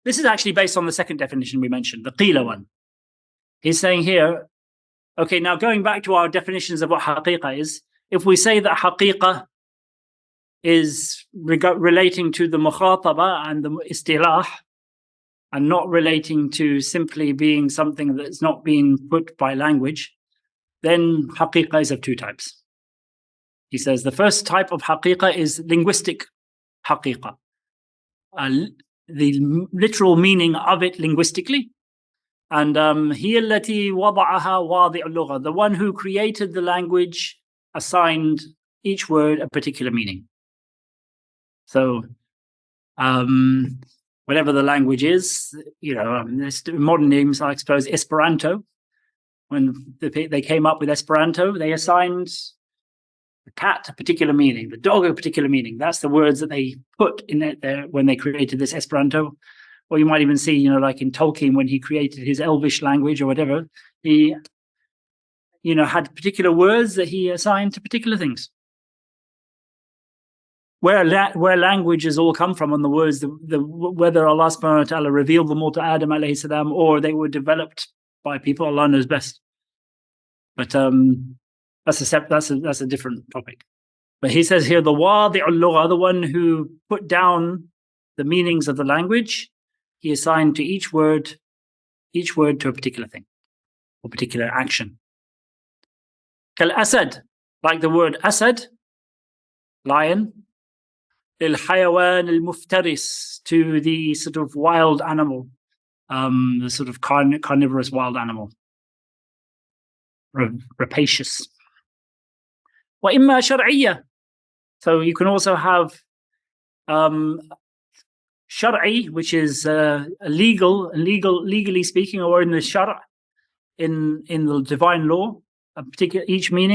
A: this is actually based on the second definition we mentioned, the قيل one. He's saying here, okay, now going back to our definitions of what حقيقة is, if we say that حقيقة is relating to the مخاطبة and the istilah, and not relating to simply being something that's not being put by language, then حقيقة is of two types. He says the first type of حقيقة is linguistic حقيقة, the literal meaning of it linguistically. And هي التي وضعها واضع اللغة, the one who created the language assigned each word a particular meaning. So whatever the language is, there's modern names, I suppose, Esperanto. When they came up with Esperanto, they assigned the cat a particular meaning, the dog a particular meaning. That's the words that they put in it there when they created this Esperanto. Or you might even see, like in Tolkien, when he created his Elvish language or whatever, he, had particular words that he assigned to particular things. Where languages all come from, and the words, whether Allah subhanahu wa ta'ala revealed them all to Adam alayhi salam, or they were developed by people, Allah knows best. But that's a different topic. But he says here, the wadi' al-lugha, the one who put down the meanings of the language, he assigned to each word to a particular thing or particular action. Kal-asad, like the word asad, lion, al-hayawan al-muftaris, to the sort of wild animal, the sort of carnivorous wild animal, rapacious. Wa imma shar'iyya, so you can also have shar'i, which is legally speaking, or in the sharh, in the divine law, each word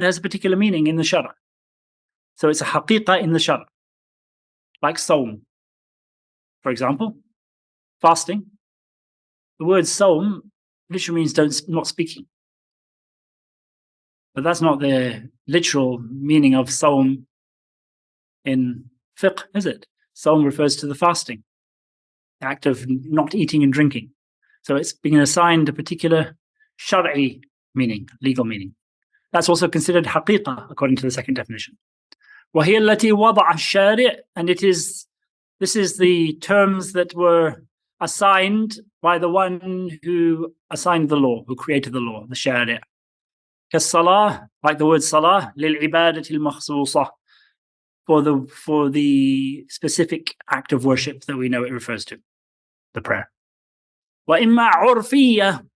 A: has a particular meaning in the sharh. So it's a haqiqah in the sharh, like sawm, for example, fasting. The word sawm literally means not speaking, but that's not the literal meaning of sawm in fiqh, is it? Sawm refers to the fasting, the act of not eating and drinking. So it's being assigned a particular shar'i meaning, legal meaning. That's also considered haqiqah according to the second definition. وَهِيَ الَّتِي وَضَعَ الشَّارِعُ, and this is the terms that were assigned by the one who assigned the law, who created the law, the shari'. كالصلاة, like the word salah, للعبادة المخصوصة, for the specific act of worship that we know it refers to, the prayer. وَإِمَّا عُرْفِيَّةٌ,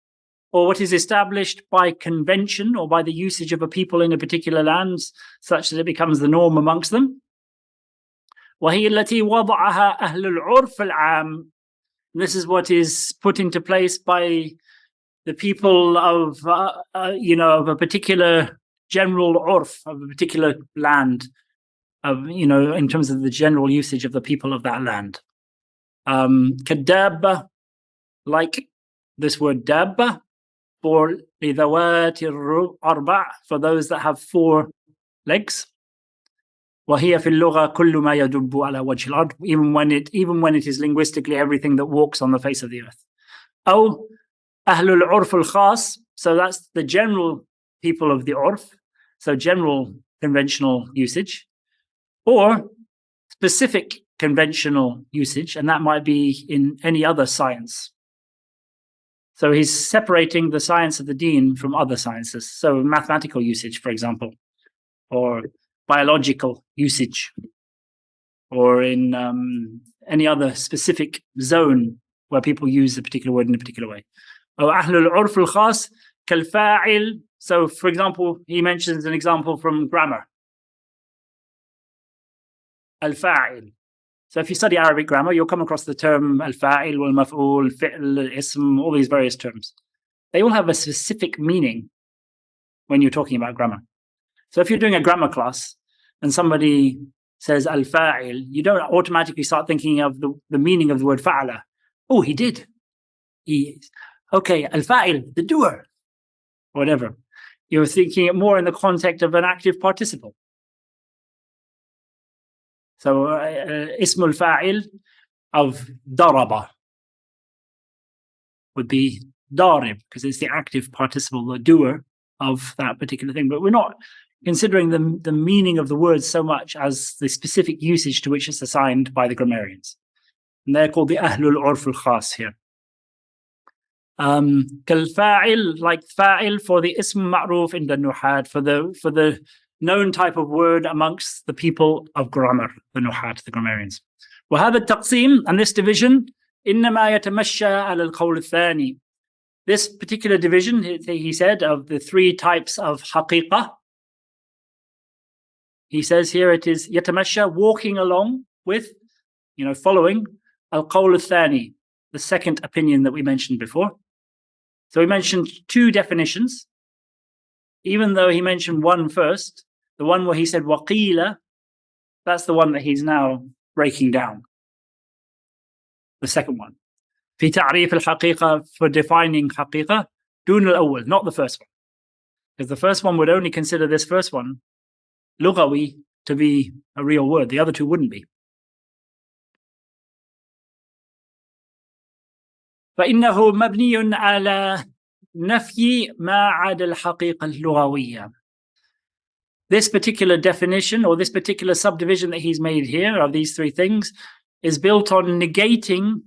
A: or what is established by convention or by the usage of a people in a particular land, such that it becomes the norm amongst them. وَهِيَ الَّتِي وَضَعَهَا أَهْلُ الْعُرْفِ الْعَامِ. This is what is put into place by the people of, of a particular general urf, of a particular land, in terms of the general usage of the people of that land. كَالدَّابَّةِ, like this word dabba, for لِذَوَاتِ الْأَرْبَعِ, for those that have 4 legs. وَهِيَ فِي اللُّغَةِ كُلُّ مَا يَدُبُّ عَلَى وَجْهِ الْأَرْضِ, even when it is linguistically everything that walks on the face of the earth. أو أهل العرف الخاص, so that's the general people of the urf, so general conventional usage, or specific conventional usage, and that might be in any other science. So he's separating the science of the deen from other sciences. So mathematical usage, for example, or biological usage, or in any other specific zone where people use a particular word in a particular way. أو أهل العرف الخاص كالفاعل. So, for example, he mentions an example from grammar. Al-fa'il. So if you study Arabic grammar, you'll come across the term al-fa'il, wal-maf'ul, fi'l, al-ism, all these various terms. They all have a specific meaning when you're talking about grammar. So if you're doing a grammar class and somebody says al-fa'il, you don't automatically start thinking of the meaning of the word fa'ala. Oh, he did. Okay, al-fa'il, the doer, whatever. You're thinking it more in the context of an active participle. So, ismul fa'il of daraba would be darib, because it's the active participle, the doer of that particular thing. But we're not considering the meaning of the word so much as the specific usage to which it's assigned by the grammarians. And they're called the ahlul urf al-khas here. Kal-fa'il, like fa'il for the ism ma'ruf in the nuhat, for the known type of word amongst the people of grammar, the nuhat, the grammarians. وهذا التقسيم, and this division, إنما يتمشى على القول الثاني. This particular division, he said, of the 3 types of haqiqah, he says here it is يتمشى, walking along with, following al-qawl al-thani, the second opinion that we mentioned before. So we mentioned 2 definitions, even though he mentioned one first. The one where he said waqila, that's the one that he's now breaking down. The second one. في تعريف الحقيقة, for defining حقيقة, دون الأول, not the first one. Because the first one would only consider this first one, لغوي, to be a real word. The other 2 wouldn't be. فإنه مبني على نفي ما عدا الحقيقة اللغوية. This particular definition, or this particular subdivision that he's made here of these 3 things, is built on negating.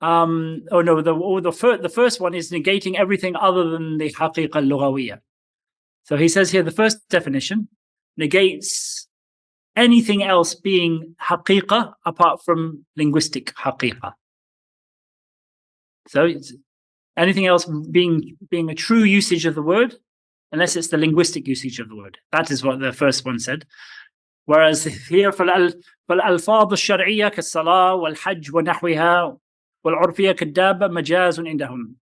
A: The first one is negating everything other than the haqiqa al-lughawiyya. So he says here the first definition negates anything else being haqiqa apart from linguistic haqiqa. So it's anything else being a true usage of the word, unless it's the linguistic usage of the word. That is what the first one said. Whereas here, فالألفاظ الشرعية كالصلاة والحج ونحوها والعرفية كالدابة مجاز عندهم.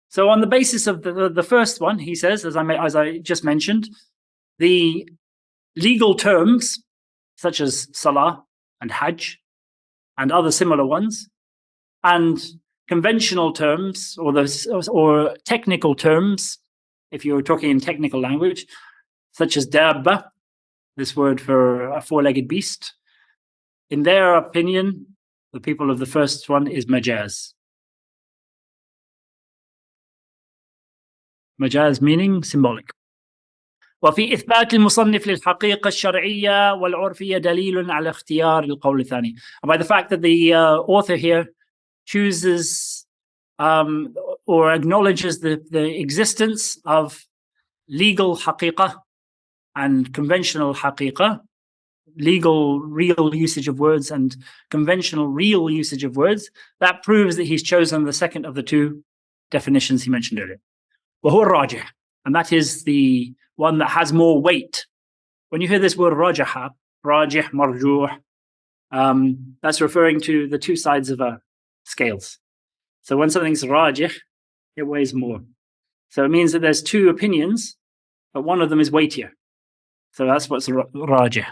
A: So on the basis of the first one, he says, as I just mentioned, the legal terms such as salah and hajj and other similar ones, and conventional terms or technical terms, if you're talking in technical language, such as dabba, this word for a 4-legged beast, in their opinion, the people of the first one is majaz. Majaz meaning symbolic. وفي إثبات المصنف للحقيقة الشرعية والعرفية دليل على اختيار القول الثاني. And by the fact that the author here chooses or acknowledges the existence of legal haqiqah and conventional haqiqah, legal, real usage of words and conventional, real usage of words, that proves that he's chosen the second of the two definitions he mentioned earlier. وَهُوَ الرَّاجِحُ, and that is the one that has more weight. When you hear this word rajaha, rajih, marjuh, that's referring to the two sides of a scales. So when something's rajih, it weighs more. So it means that there's two opinions, but one of them is weightier. So that's what's rajih.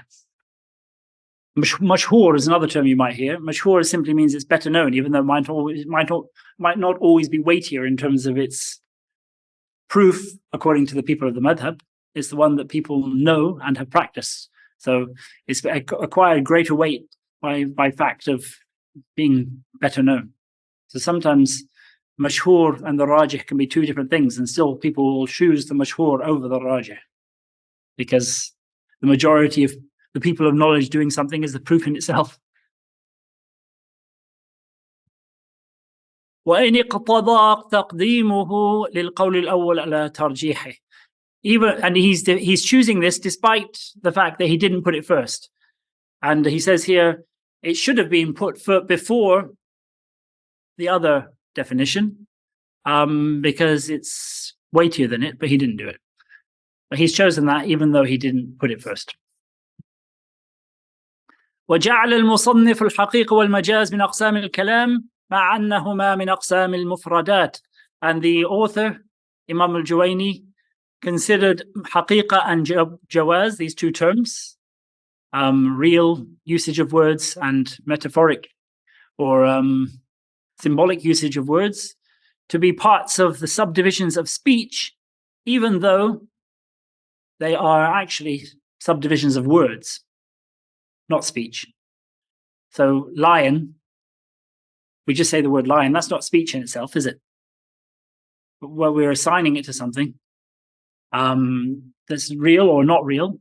A: Mashhur is another term you might hear. Mashhur simply means it's better known, even though it might not always be weightier in terms of its proof according to the people of the madhab. It's the one that people know and have practiced. So it's acquired greater weight by fact of being better known. So sometimes mashhur and the rajih can be two different things, and still people will choose the mashhur over the rajih, because the majority of the people of knowledge doing something is the proof in itself. وإن اقتضى تقديمه للقول الأول على ترجيحه. And he's choosing this despite the fact that he didn't put it first. And he says here, it should have been put before the other definition, because it's weightier than it, but he didn't do it. But he's chosen that even though he didn't put it first. وجعل المصنف الحقيقة والمجاز من أقسام الكلام مع أنهما من أقسام المفردات. And the author, Imam al-Juwayni, considered haqiqa and jawaz, these two terms, real usage of words and metaphoric or symbolic usage of words, to be parts of the subdivisions of speech, even though they are actually subdivisions of words, not speech. So lion, we just say the word lion, that's not speech in itself, is it? But where we're assigning it to something that's real or not real,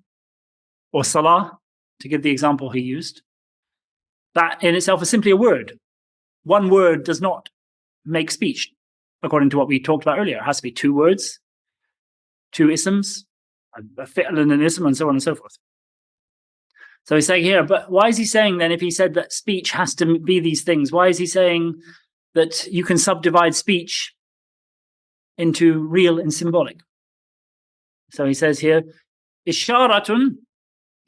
A: or salah, to give the example he used, that in itself is simply a word. One word does not make speech, according to what we talked about earlier. It has to be two words, two isms, a fi'l and an ism, and so on and so forth. So he's saying here, but why is he saying then, if he said that speech has to be these things, why is he saying that you can subdivide speech into real and symbolic? So he says here, إشارة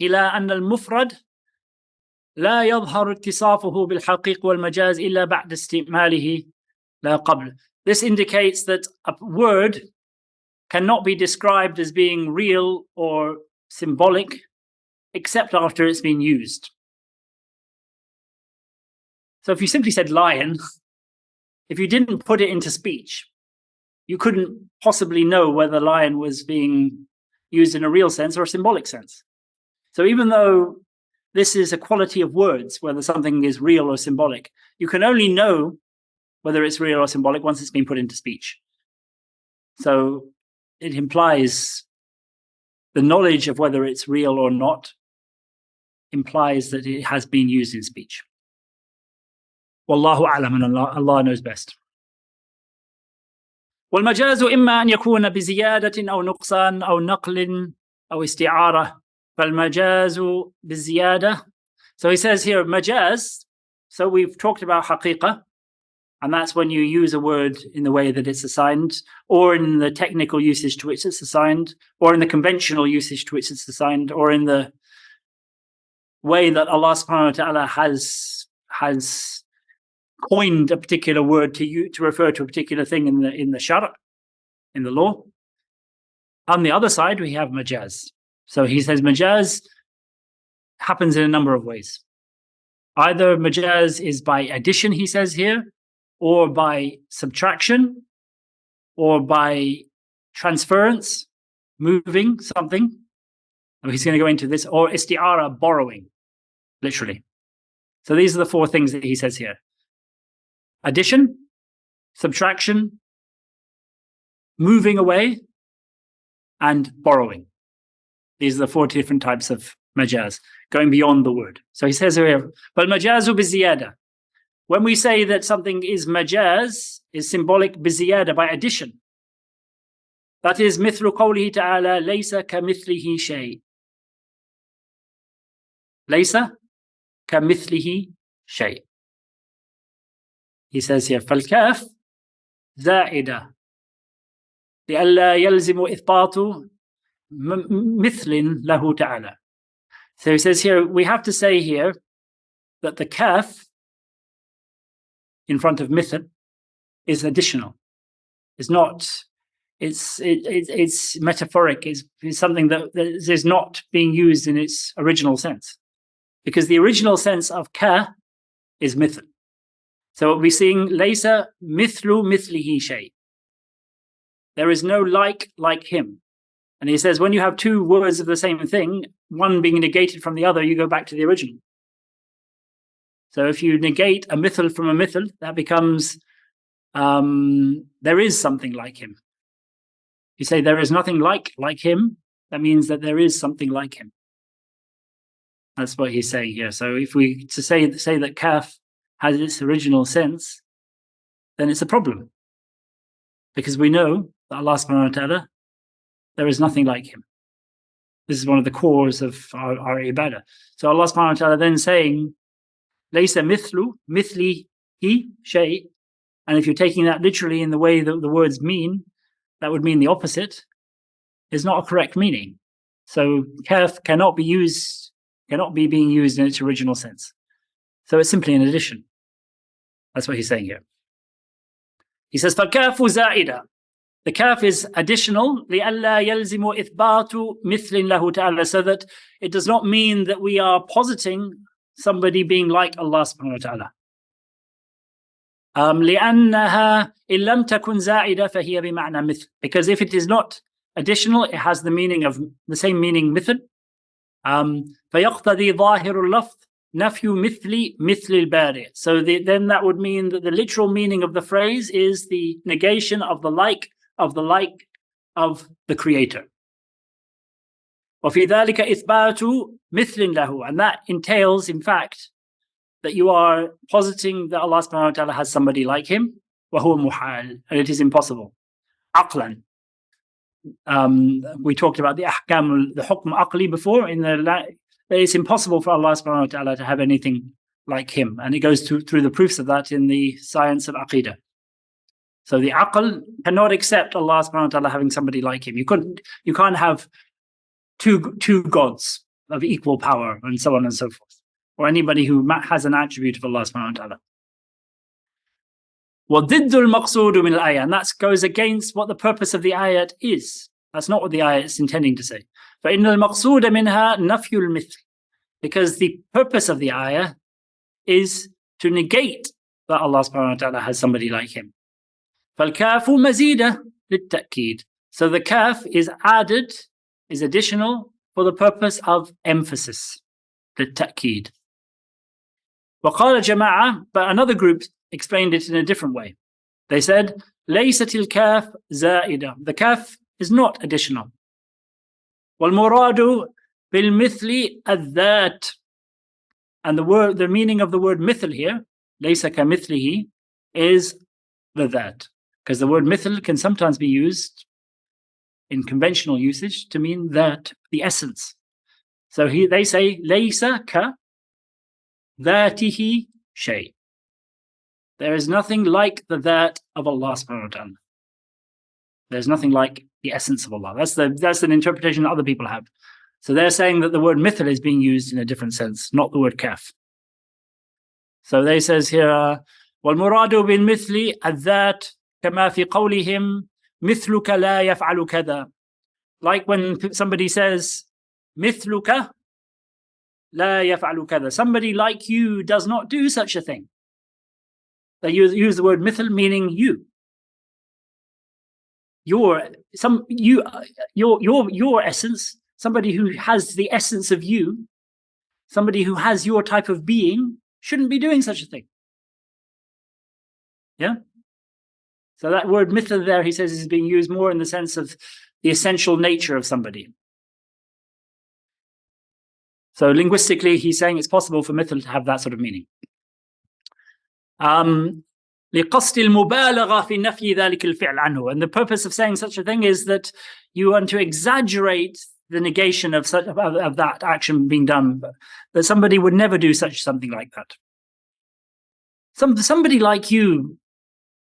A: إلى أن المفرد لا يظهر اتصافه بالحقيق والمجاز إلا بعد استعماله لا قبل. This indicates that a word cannot be described as being real or symbolic except after it's been used. So if you simply said lion, if you didn't put it into speech, you couldn't possibly know whether lion was being used in a real sense or a symbolic sense. So even though this is a quality of words, whether something is real or symbolic, you can only know whether it's real or symbolic once it's been put into speech. So it implies the knowledge of whether it's real or not implies that it has been used in speech. Wallahu a'lam, and Allah knows best. والمجاز إما أن يكون بزيادة أو نقصان أو نقل أو استعارة. فالمجاز بالزيادة. So he says here, majaz. So we've talked about haqiqa, and that's when you use a word in the way that it's assigned, or in the technical usage to which it's assigned, or in the conventional usage to which it's assigned, or in the way that Allah subhanahu wa ta'ala has coined a particular word to refer to a particular thing in the sharḥ, in the law. On the other side, we have majaz. So he says majaz happens in a number of ways. Either majaz is by addition, he says here, or by subtraction, or by transference, moving something. He's going to go into this, or isti'ara, borrowing, literally. So these are the four things that he says here: addition, subtraction, moving away, and borrowing. These are the four different types of majaz, going beyond the word. So he says here, but majazu biziyada. When we say that something is majaz, is symbolic biziyada, by addition, that is mithlu qawlihi ta'ala, laysa kamithlihi shay. ليس كمثله شيء. He says here فالكاف زائدة لئلا يلزم إثبات مثل له تعالى. So he says here, we have to say here that the kaf in front of mithl is additional. It's not, it's metaphoric, it's something that is not being used in its original sense. Because the original sense of ka is mithl. So we're seeing laysa mithlu mithlihi shay. There is no like him. And he says when you have two words of the same thing, one being negated from the other, you go back to the original. So if you negate a mithl from a mithl, that becomes there is something like him. You say there is nothing like him, that means that there is something like him. That's what he's saying here. So if we say that kaf has its original sense, then it's a problem. Because we know that Allah subhanahu wa ta'ala, there is nothing like him. This is one of the cores of our ibadah. So Allah subhanahu wa ta'ala then saying, Laysa mithlu, mithlihi shay. And if you're taking that literally in the way that the words mean, that would mean the opposite, is not a correct meaning. So kaf cannot be being used in its original sense. So it's simply an addition. That's what he's saying here. He says, فَالْكَافُ زَائِدًا. The kaf is additional, لِأَلَّا يَلْزِمُ إِثْبَاتُ مِثْلٍ لَهُ تَعَالَى, so that it does not mean that we are positing somebody being like Allah subhanahu wa ta'ala. لأنها إن لم تكن زائدة فهي بمعنى مثل. Because if it is not additional, it has the meaning of the same meaning مثل. فيقتضي ظاهر اللفظ نفي مثل البارئ. So then that would mean that the literal meaning of the phrase is the negation of the like of the creator. وفي ذلك إثبات مثل له, and that entails, in fact, that you are positing that Allah subhanahu wa ta'ala has somebody like him, وهو محال, and it is impossible. عقلا. We talked about the ahkam, the hukm aqli before, that it's impossible for Allah subhanahu wa ta'ala to have anything like him. And it goes through the proofs of that in the science of aqidah. So the aql cannot accept Allah subhanahu wa ta'ala having somebody like him. You can't have two gods of equal power and so on and so forth, or anybody who has an attribute of Allah subhanahu wa ta'ala. وَضِدُّ الْمَقْصُودُ مِنَ الْآيَةِ, and that goes against what the purpose of the ayat is. That's not what the ayat is intending to say. فَإِنَّ الْمَقْصُودَ مِنْهَا نَفْيُ الْمِثْلِ, because the purpose of the ayah is to negate that Allah subhanahu wa ta'ala has somebody like him. فَالْكَافُ مَزِيدَةٌ لِلتَّأْكِيد, so the kaf is added, is additional for the purpose of emphasis, للتأكيد. وقال جماعة, but another group explained it in a different way. They said, ليست الكاف زائدة, the kaf is not additional. والمراد بالمثل الذات, and the meaning of the word mithl here, ليس كمثله, is the that, because the word mithl can sometimes be used in conventional usage to mean that, the essence. So they say ليس كذاته شيء. There is nothing like the that of Allah subhanahu wa ta'ala. There's nothing like the essence of Allah. That's an interpretation that other people have. So they're saying that the word mithl is being used in a different sense, not the word kaf. So they says here, وَالْمُرَادُ بِالْمِثْلِ الذَّاتِ كَمَا فِي قَوْلِهِمْ مِثْلُكَ لَا يَفْعَلُ كَذَا. Like when somebody says, مِثْلُكَ لَا يَفْعَلُ كَذَا, somebody like you does not do such a thing. They use the word mithl meaning you. Your essence, somebody who has the essence of you, somebody who has your type of being, shouldn't be doing such a thing. Yeah? So that word mithl there, he says, is being used more in the sense of the essential nature of somebody. So linguistically, he's saying it's possible for mithl to have that sort of meaning. لقصد المبالغة في نفي ذلك الفعل عنه, and the purpose of saying such a thing is that you want to exaggerate the negation of such of that action being done, that somebody would never do something like that. Somebody like you,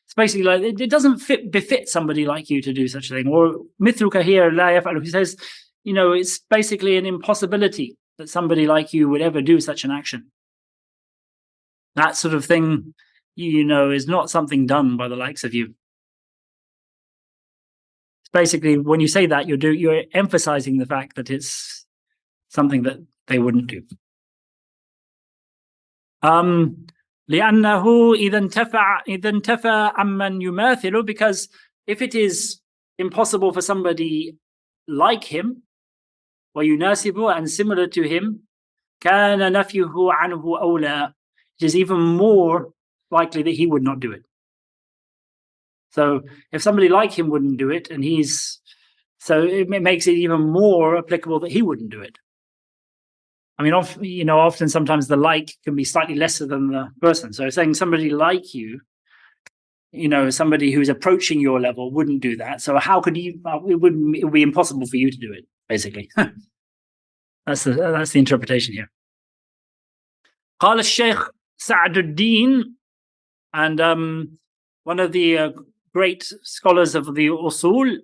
A: it's basically like it doesn't befit somebody like you to do such a thing. Or mithluka here la yaf'alu, he says, it's basically an impossibility that somebody like you would ever do such an action. That sort of thing, is not something done by the likes of you. Basically, when you say that, you're emphasizing the fact that it's something that they wouldn't do. لأنه إذا انتفى عمن يماثله, because if it is impossible for somebody like him, ويناسبه, and similar to him, كان نفيه عنه أولى, it is even more likely that he would not do it. So if somebody like him wouldn't do it, and so it makes it even more applicable that he wouldn't do it. I mean, often sometimes the like can be slightly lesser than the person. So saying somebody like you, somebody who's approaching your level wouldn't do that. So how could you? It would be impossible for you to do it. Basically, that's the interpretation here. قال الشيخ سعد الدين, and one of the great scholars of the usul,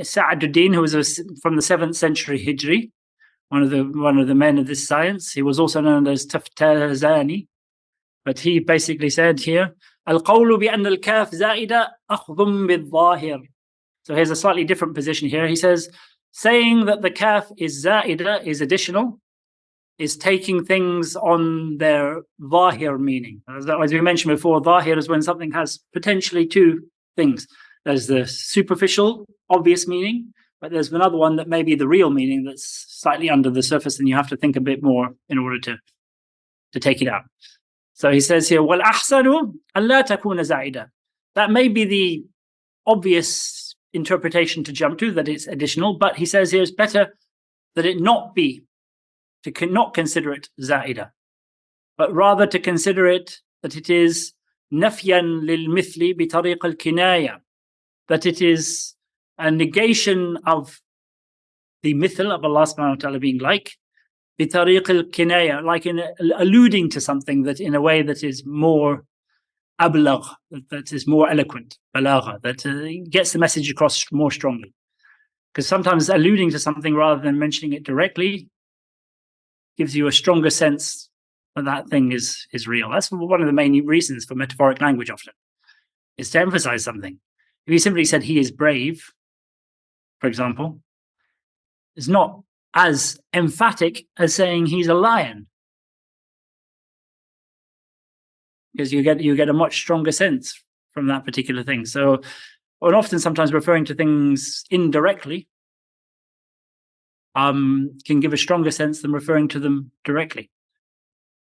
A: Sa'd ad-Din, who was from the 7th century Hijri, one of the men of this science. He was also known as Taftazani, but he basically said here, القول بأن الكاف زائدة أخذ بالظاهر. So here's a slightly different position here. He says, saying that the kaf is zaida, is additional, is taking things on their zahir meaning. As we mentioned before, zahir is when something has potentially two things. There's the superficial, obvious meaning, but there's another one that may be the real meaning that's slightly under the surface, and you have to think a bit more in order to take it out. So he says here, وَالْأَحْسَنُ أَلَّا تَكُونَ زَائِدًا. That may be the obvious interpretation to jump to, that it's additional, but he says here it's better that it not be, to not consider it zaida, but rather to consider it that it is nafyan lil mithli bi tariq al kinaya, that it is a negation of the mithl of Allah subhanahu wa ta'ala being like, bi tariq al kinaya, like in alluding to something that in a way that is more ablagh, that is more eloquent, balagha, that gets the message across more strongly. Because sometimes alluding to something rather than mentioning it directly gives you a stronger sense that that thing is real. That's one of the main reasons for metaphoric language often, is to emphasize something. If you simply said he is brave, for example, it's not as emphatic as saying he's a lion, because you get a much stronger sense from that particular thing. So, and often sometimes referring to things indirectly can give a stronger sense than referring to them directly.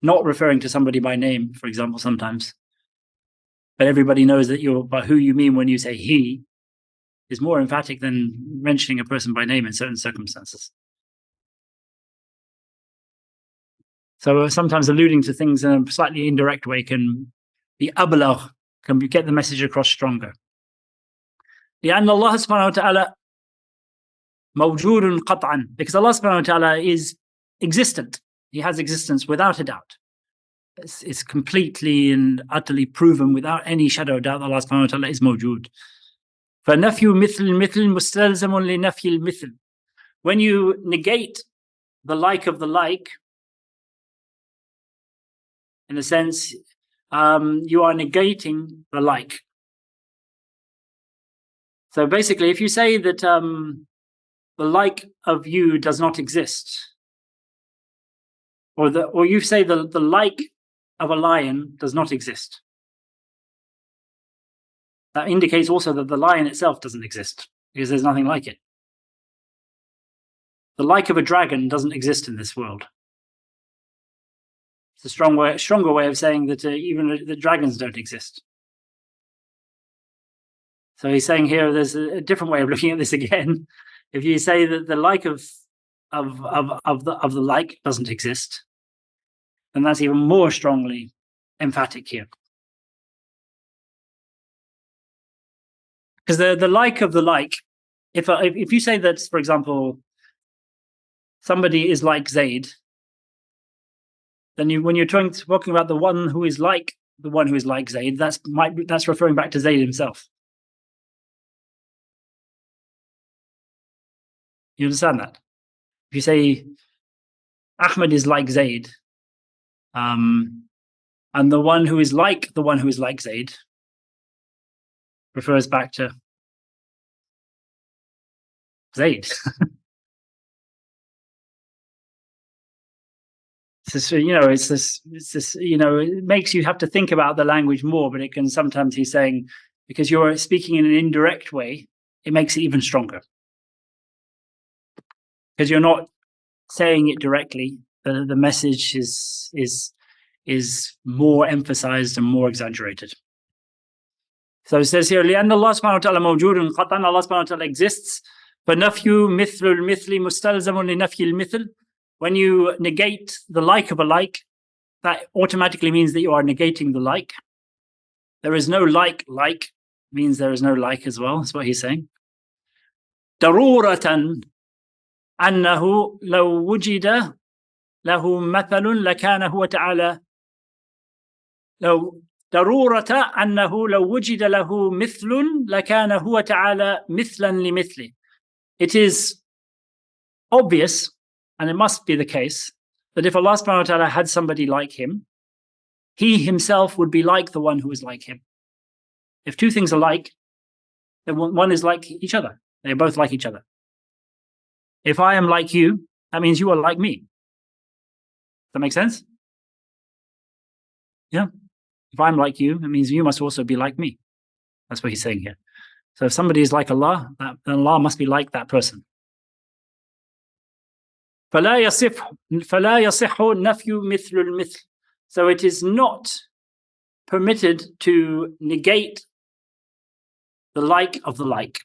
A: Not referring to somebody by name, for example, sometimes. But everybody knows that by who you mean when you say he is more emphatic than mentioning a person by name in certain circumstances. So sometimes alluding to things in a slightly indirect way can be ablagh, get the message across stronger. لأن الله سبحانه وتعالى موجود قطعا, because Allah subhanahu wa ta'ala is existent. He has existence without a doubt. It's completely and utterly proven without any shadow of doubt that Allah subhanahu wa ta'ala is موجود. فنفي مثل المثل مستلزم لنفي المثل. When you negate the like of the like, in a sense, you are negating the like. So basically, if you say that the like of you does not exist, or you say the like of a lion does not exist, that indicates also that the lion itself doesn't exist, because there's nothing like it. The like of a dragon doesn't exist in this world. It's a stronger way of saying that even the dragons don't exist. So he's saying here there's a different way of looking at this again. If you say that the like of the like doesn't exist, then that's even more strongly emphatic here. Because the like of the like, if you say that, for example, somebody is like Zaid, then when you're talking about the one who is like Zaid, that's referring back to Zaid himself. You understand that? If you say Ahmed is like Zaid, and the one who is like Zaid refers back to Zaid. It's this, it makes you have to think about the language more, but it can sometimes, he's saying, because you're speaking in an indirect way, it makes it even stronger. Because you're not saying it directly, the message is more emphasized and more exaggerated. So it says here, لأن الله سبحانه وتعالى موجود قطعا, Allah subhanahu wa ta'ala exists. فنفي مثل المثل مستلزم لنفي المثل. When you negate the like of a like, that automatically means that you are negating the like. There is no like means there is no like as well. That's what he's saying. ضرورة أنه لو وجد له مثل لكان هو تعالى ضرورة أنه لو وجد له مثل لكان هو تعالى مثلا لمثله. It is obvious, and it must be the case, that if Allah subhanahu wa ta'ala had somebody like him, he himself would be like the one who is like him. If two things are like, then one is like each other. They're both like each other. If I am like you, that means you are like me. Does that make sense? Yeah. If I'm like you, that means you must also be like me. That's what he's saying here. So if somebody is like Allah, then Allah must be like that person. فلا يصح نفي مثل المثل. So it is not permitted to negate the like of the like.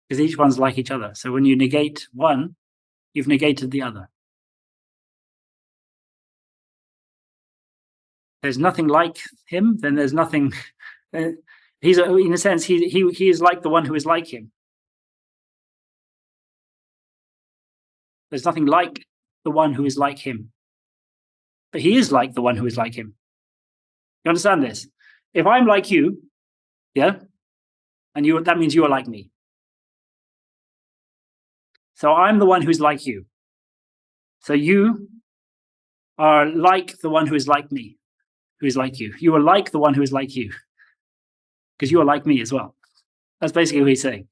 A: Because each one's like each other. So when you negate one, you've negated the other. There's nothing like him, then there's nothing. He's, in a sense, he is like the one who is like him. There's nothing like the one who is like him, but he is like the one who is like him. You understand this? If I'm like you, yeah, and you, that means you are like me. So I'm the one who's like you. So you are like the one who is like me, who is like you. You are like the one who is like you, because you are like me as well. That's basically what he's saying.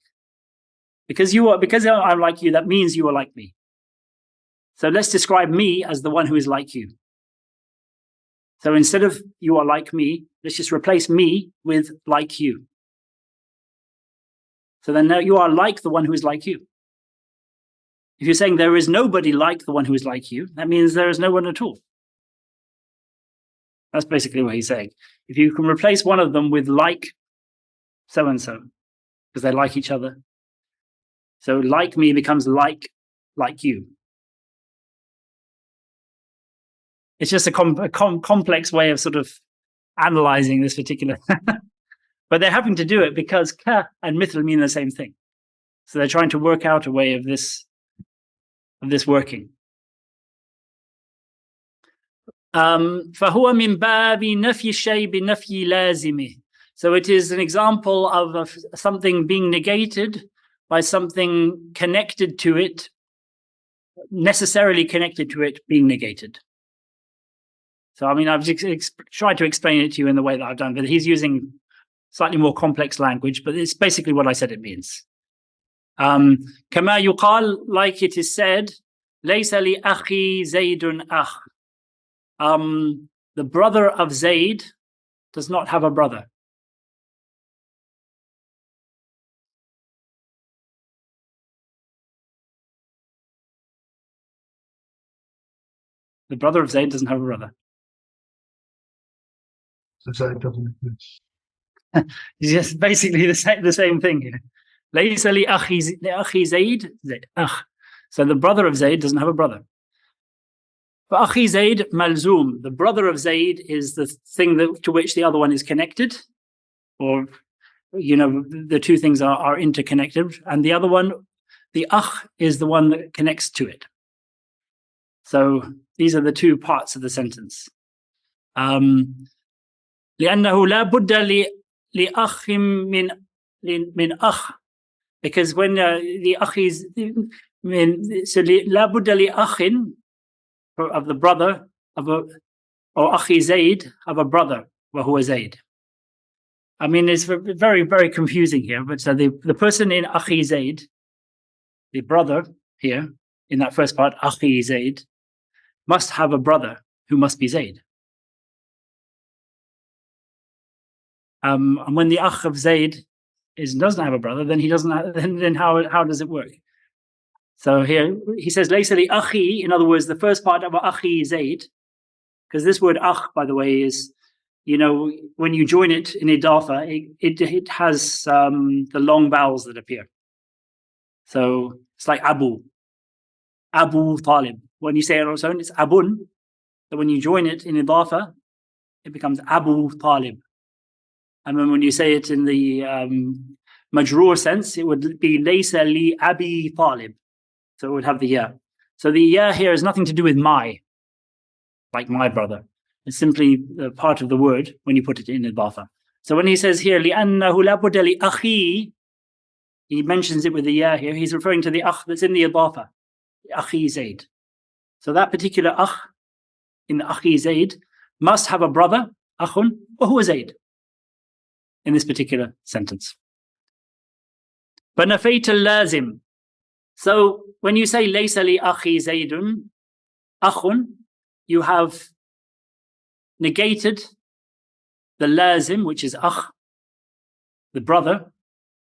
A: Because I'm like you, that means you are like me. So let's describe me as the one who is like you. So instead of you are like me, let's just replace me with like you. So then now you are like the one who is like you. If you're saying there is nobody like the one who is like you, that means there is no one at all. That's basically what he's saying. If you can replace one of them with like so-and-so, because they like each other. So like me becomes like you. It's just a complex way of sort of analyzing this particular. But they're having to do it because ka and mithl mean the same thing. So they're trying to work out a way of this working. فهو من باب نفي الشيء بنفي لازمه. So it is an example of something being negated by something connected to it, necessarily connected to it being negated. So, I mean, I've tried to explain it to you in the way that I've done, but he's using slightly more complex language, but it's basically what I said it means. كما يقال, like it is said, ليس لأخي زيد أخ. The brother of Zayd does not have a brother. The brother of Zayd doesn't have a brother. It's just basically the same thing here. ليس لأخي زيد أخ. So the brother of Zayd doesn't have a brother. فأخي زيد ملزوم. The brother of Zayd is the thing to which the other one is connected, or the two things are interconnected, and the other one, the akh, is the one that connects to it. So these are the two parts of the sentence. لأنه لا بد لأخ من أخ, because when the akh is so لا بد لأخ of the brother or akhi Zayd, of a brother, وهو Zayd. I mean, it's very, very confusing here, but so the person in akhi Zayd, the brother here in that first part, akhi Zayd, must have a brother who must be Zayd. And when the akh of Zayd doesn't have a brother, then he doesn't have, then how does it work? So here he says laysa li akhi, in other words, the first part of akhi Zayd, because this word akh, by the way, is, when you join it in idafa, it has the long vowels that appear. So it's like Abu Talib. When you say it on its own, it's Abun. So when you join it in idafa, it becomes Abu Talib. And then when you say it in the majroor sense, it would be laysa li Abi Talib. So it would have the ya. So the ya here has nothing to do with my, like my brother. It's simply part of the word when you put it in idafa. So when he says here, لِأَنَّهُ لَا بُدَّ لِأَخِي, he mentions it with the ya here. He's referring to the akh that's in the idafa, akhi Zayd. So that particular akh in the akhi Zayd must have a brother, akhun, وهو Zayd, in this particular sentence. فَنَفَيْتَ اللَّازِمِ. So when you say لَيْسَ لِأَخِي زَيْدٌ أَخٌ, you have negated the lazim, which is akh, the brother,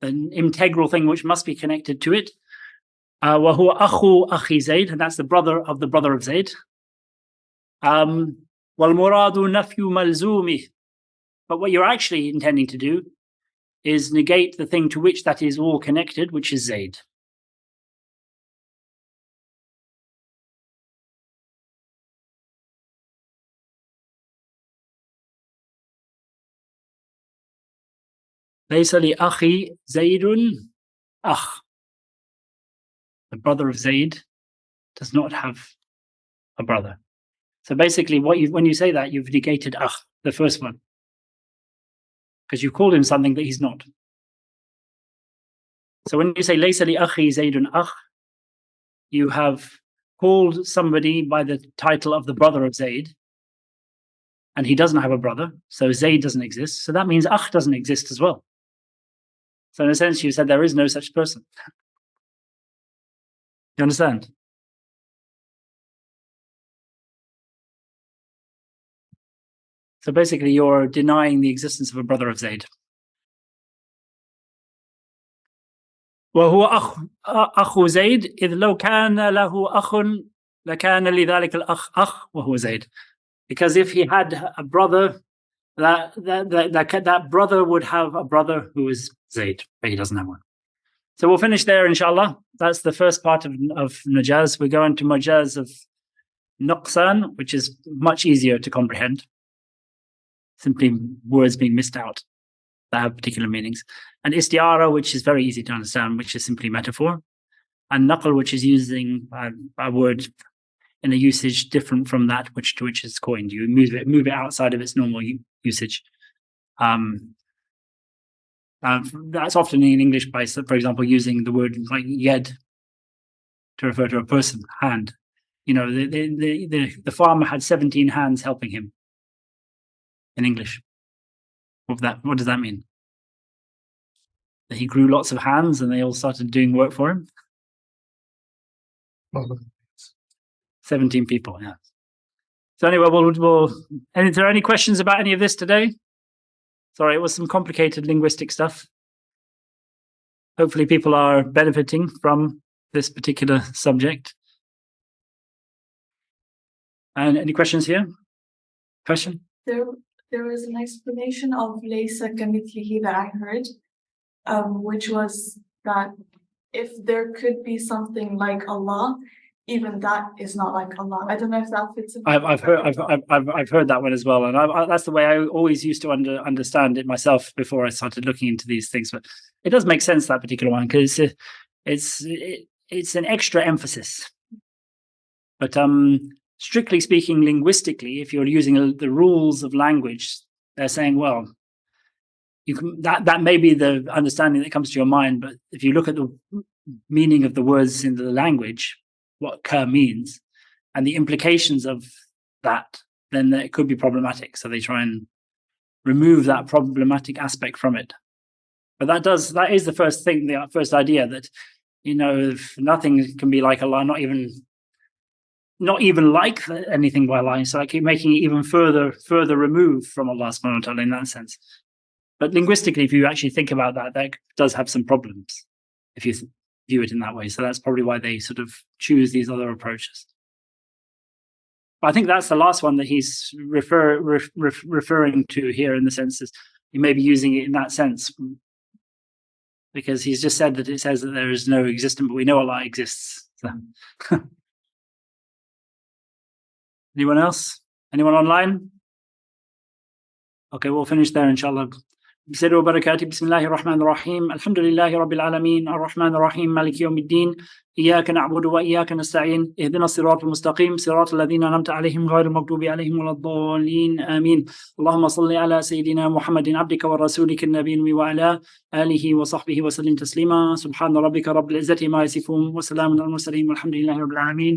A: an integral thing which must be connected to it. وَهُوَ أَخُ أَخِي Zayd, and that's the brother of Zayd. وَالْمُرَادُ نَفْيُ مَلْزُومِهِ. But what you're actually intending to do is negate the thing to which that is all connected, which is Zayd. لَيْسَ لِأَخِي زَيْدٌ أَخ. The brother of Zayd does not have a brother. So basically, when you say that, you've negated akh, the first one, because you called him something that he's not. So when you say لَيْسَ لِأَخِي زَيْدٌ أَخ, you have called somebody by the title of the brother of Zayd, and he doesn't have a brother, so Zayd doesn't exist. So that means akh doesn't exist as well. So in a sense, you said there is no such person. You understand? So basically, you're denying the existence of a brother of Zayd. وهو أخو زيد إذ لو كان له أخ لكان لذلك الأخ أخ وهو زيد. Because if he had a brother, that brother would have a brother who is Zayd, but he doesn't have one. So we'll finish there, inshallah. That's the first part of Majaz. We go into Majaz of Nuqsan, which is much easier to comprehend. Simply words being missed out that have particular meanings. And Istiara, which is very easy to understand, which is simply metaphor. And Naql, which is using a word in a usage different from that to which it's coined. You move it outside of its normal usage. That's often in English by, for example, using the word like yed to refer to a person, hand. The farmer had 17 hands helping him in English. What does that mean? That he grew lots of hands and they all started doing work for him? 17 people, yeah. So anyway, is there any questions about any of this today? Sorry, it was some complicated linguistic stuff. Hopefully people are benefiting from this particular subject. And any questions here? Question?
B: There was an explanation of laysa kamithlihi that I heard, which was that if there could be something like Allah, even that is not like Allah. I don't know if that fits in.
A: I've heard that one as well, and that's the way I always used to understand it myself before I started looking into these things. But it does make sense, that particular one, because it's an extra emphasis. But strictly speaking, linguistically, if you're using the rules of language, they're saying, well, you can, that may be the understanding that comes to your mind, but if you look at the meaning of the words in the language, what ka means, and the implications of that, then it could be problematic. So they try and remove that problematic aspect from it. But that is the first thing, the first idea, that, you know, if nothing can be like Allah, not even like anything by Allah. So I keep making it even further removed from Allah subhanahu wa ta'ala in that sense. But linguistically, if you actually think about that, that does have some problems if you view it in that way. So that's probably why they sort of choose these other approaches. But I think that's the last one that he's referring to here, in the sense is he may be using it in that sense, because he's just said that it says that there is no existence, but we know Allah exists. So. Anyone else? Anyone online? Okay, we'll finish there, inshallah. بسم الله الرحمن الرحيم الحمد لله رب العالمين الرحمن الرحيم مالك يوم الدين إياك نعبد وإياك نستعين اهدنا الصراط المستقيم صراط الذين أنعمت عليهم غير المغضوب عليهم ولا الضالين آمين اللهم صل على سيدنا محمد عبدك ورسولك النبي وعلى آله وصحبه وسلم تسليما سبحان ربك رب العزة ما يصفون وسلام على المرسلين والحمد لله رب العالمين.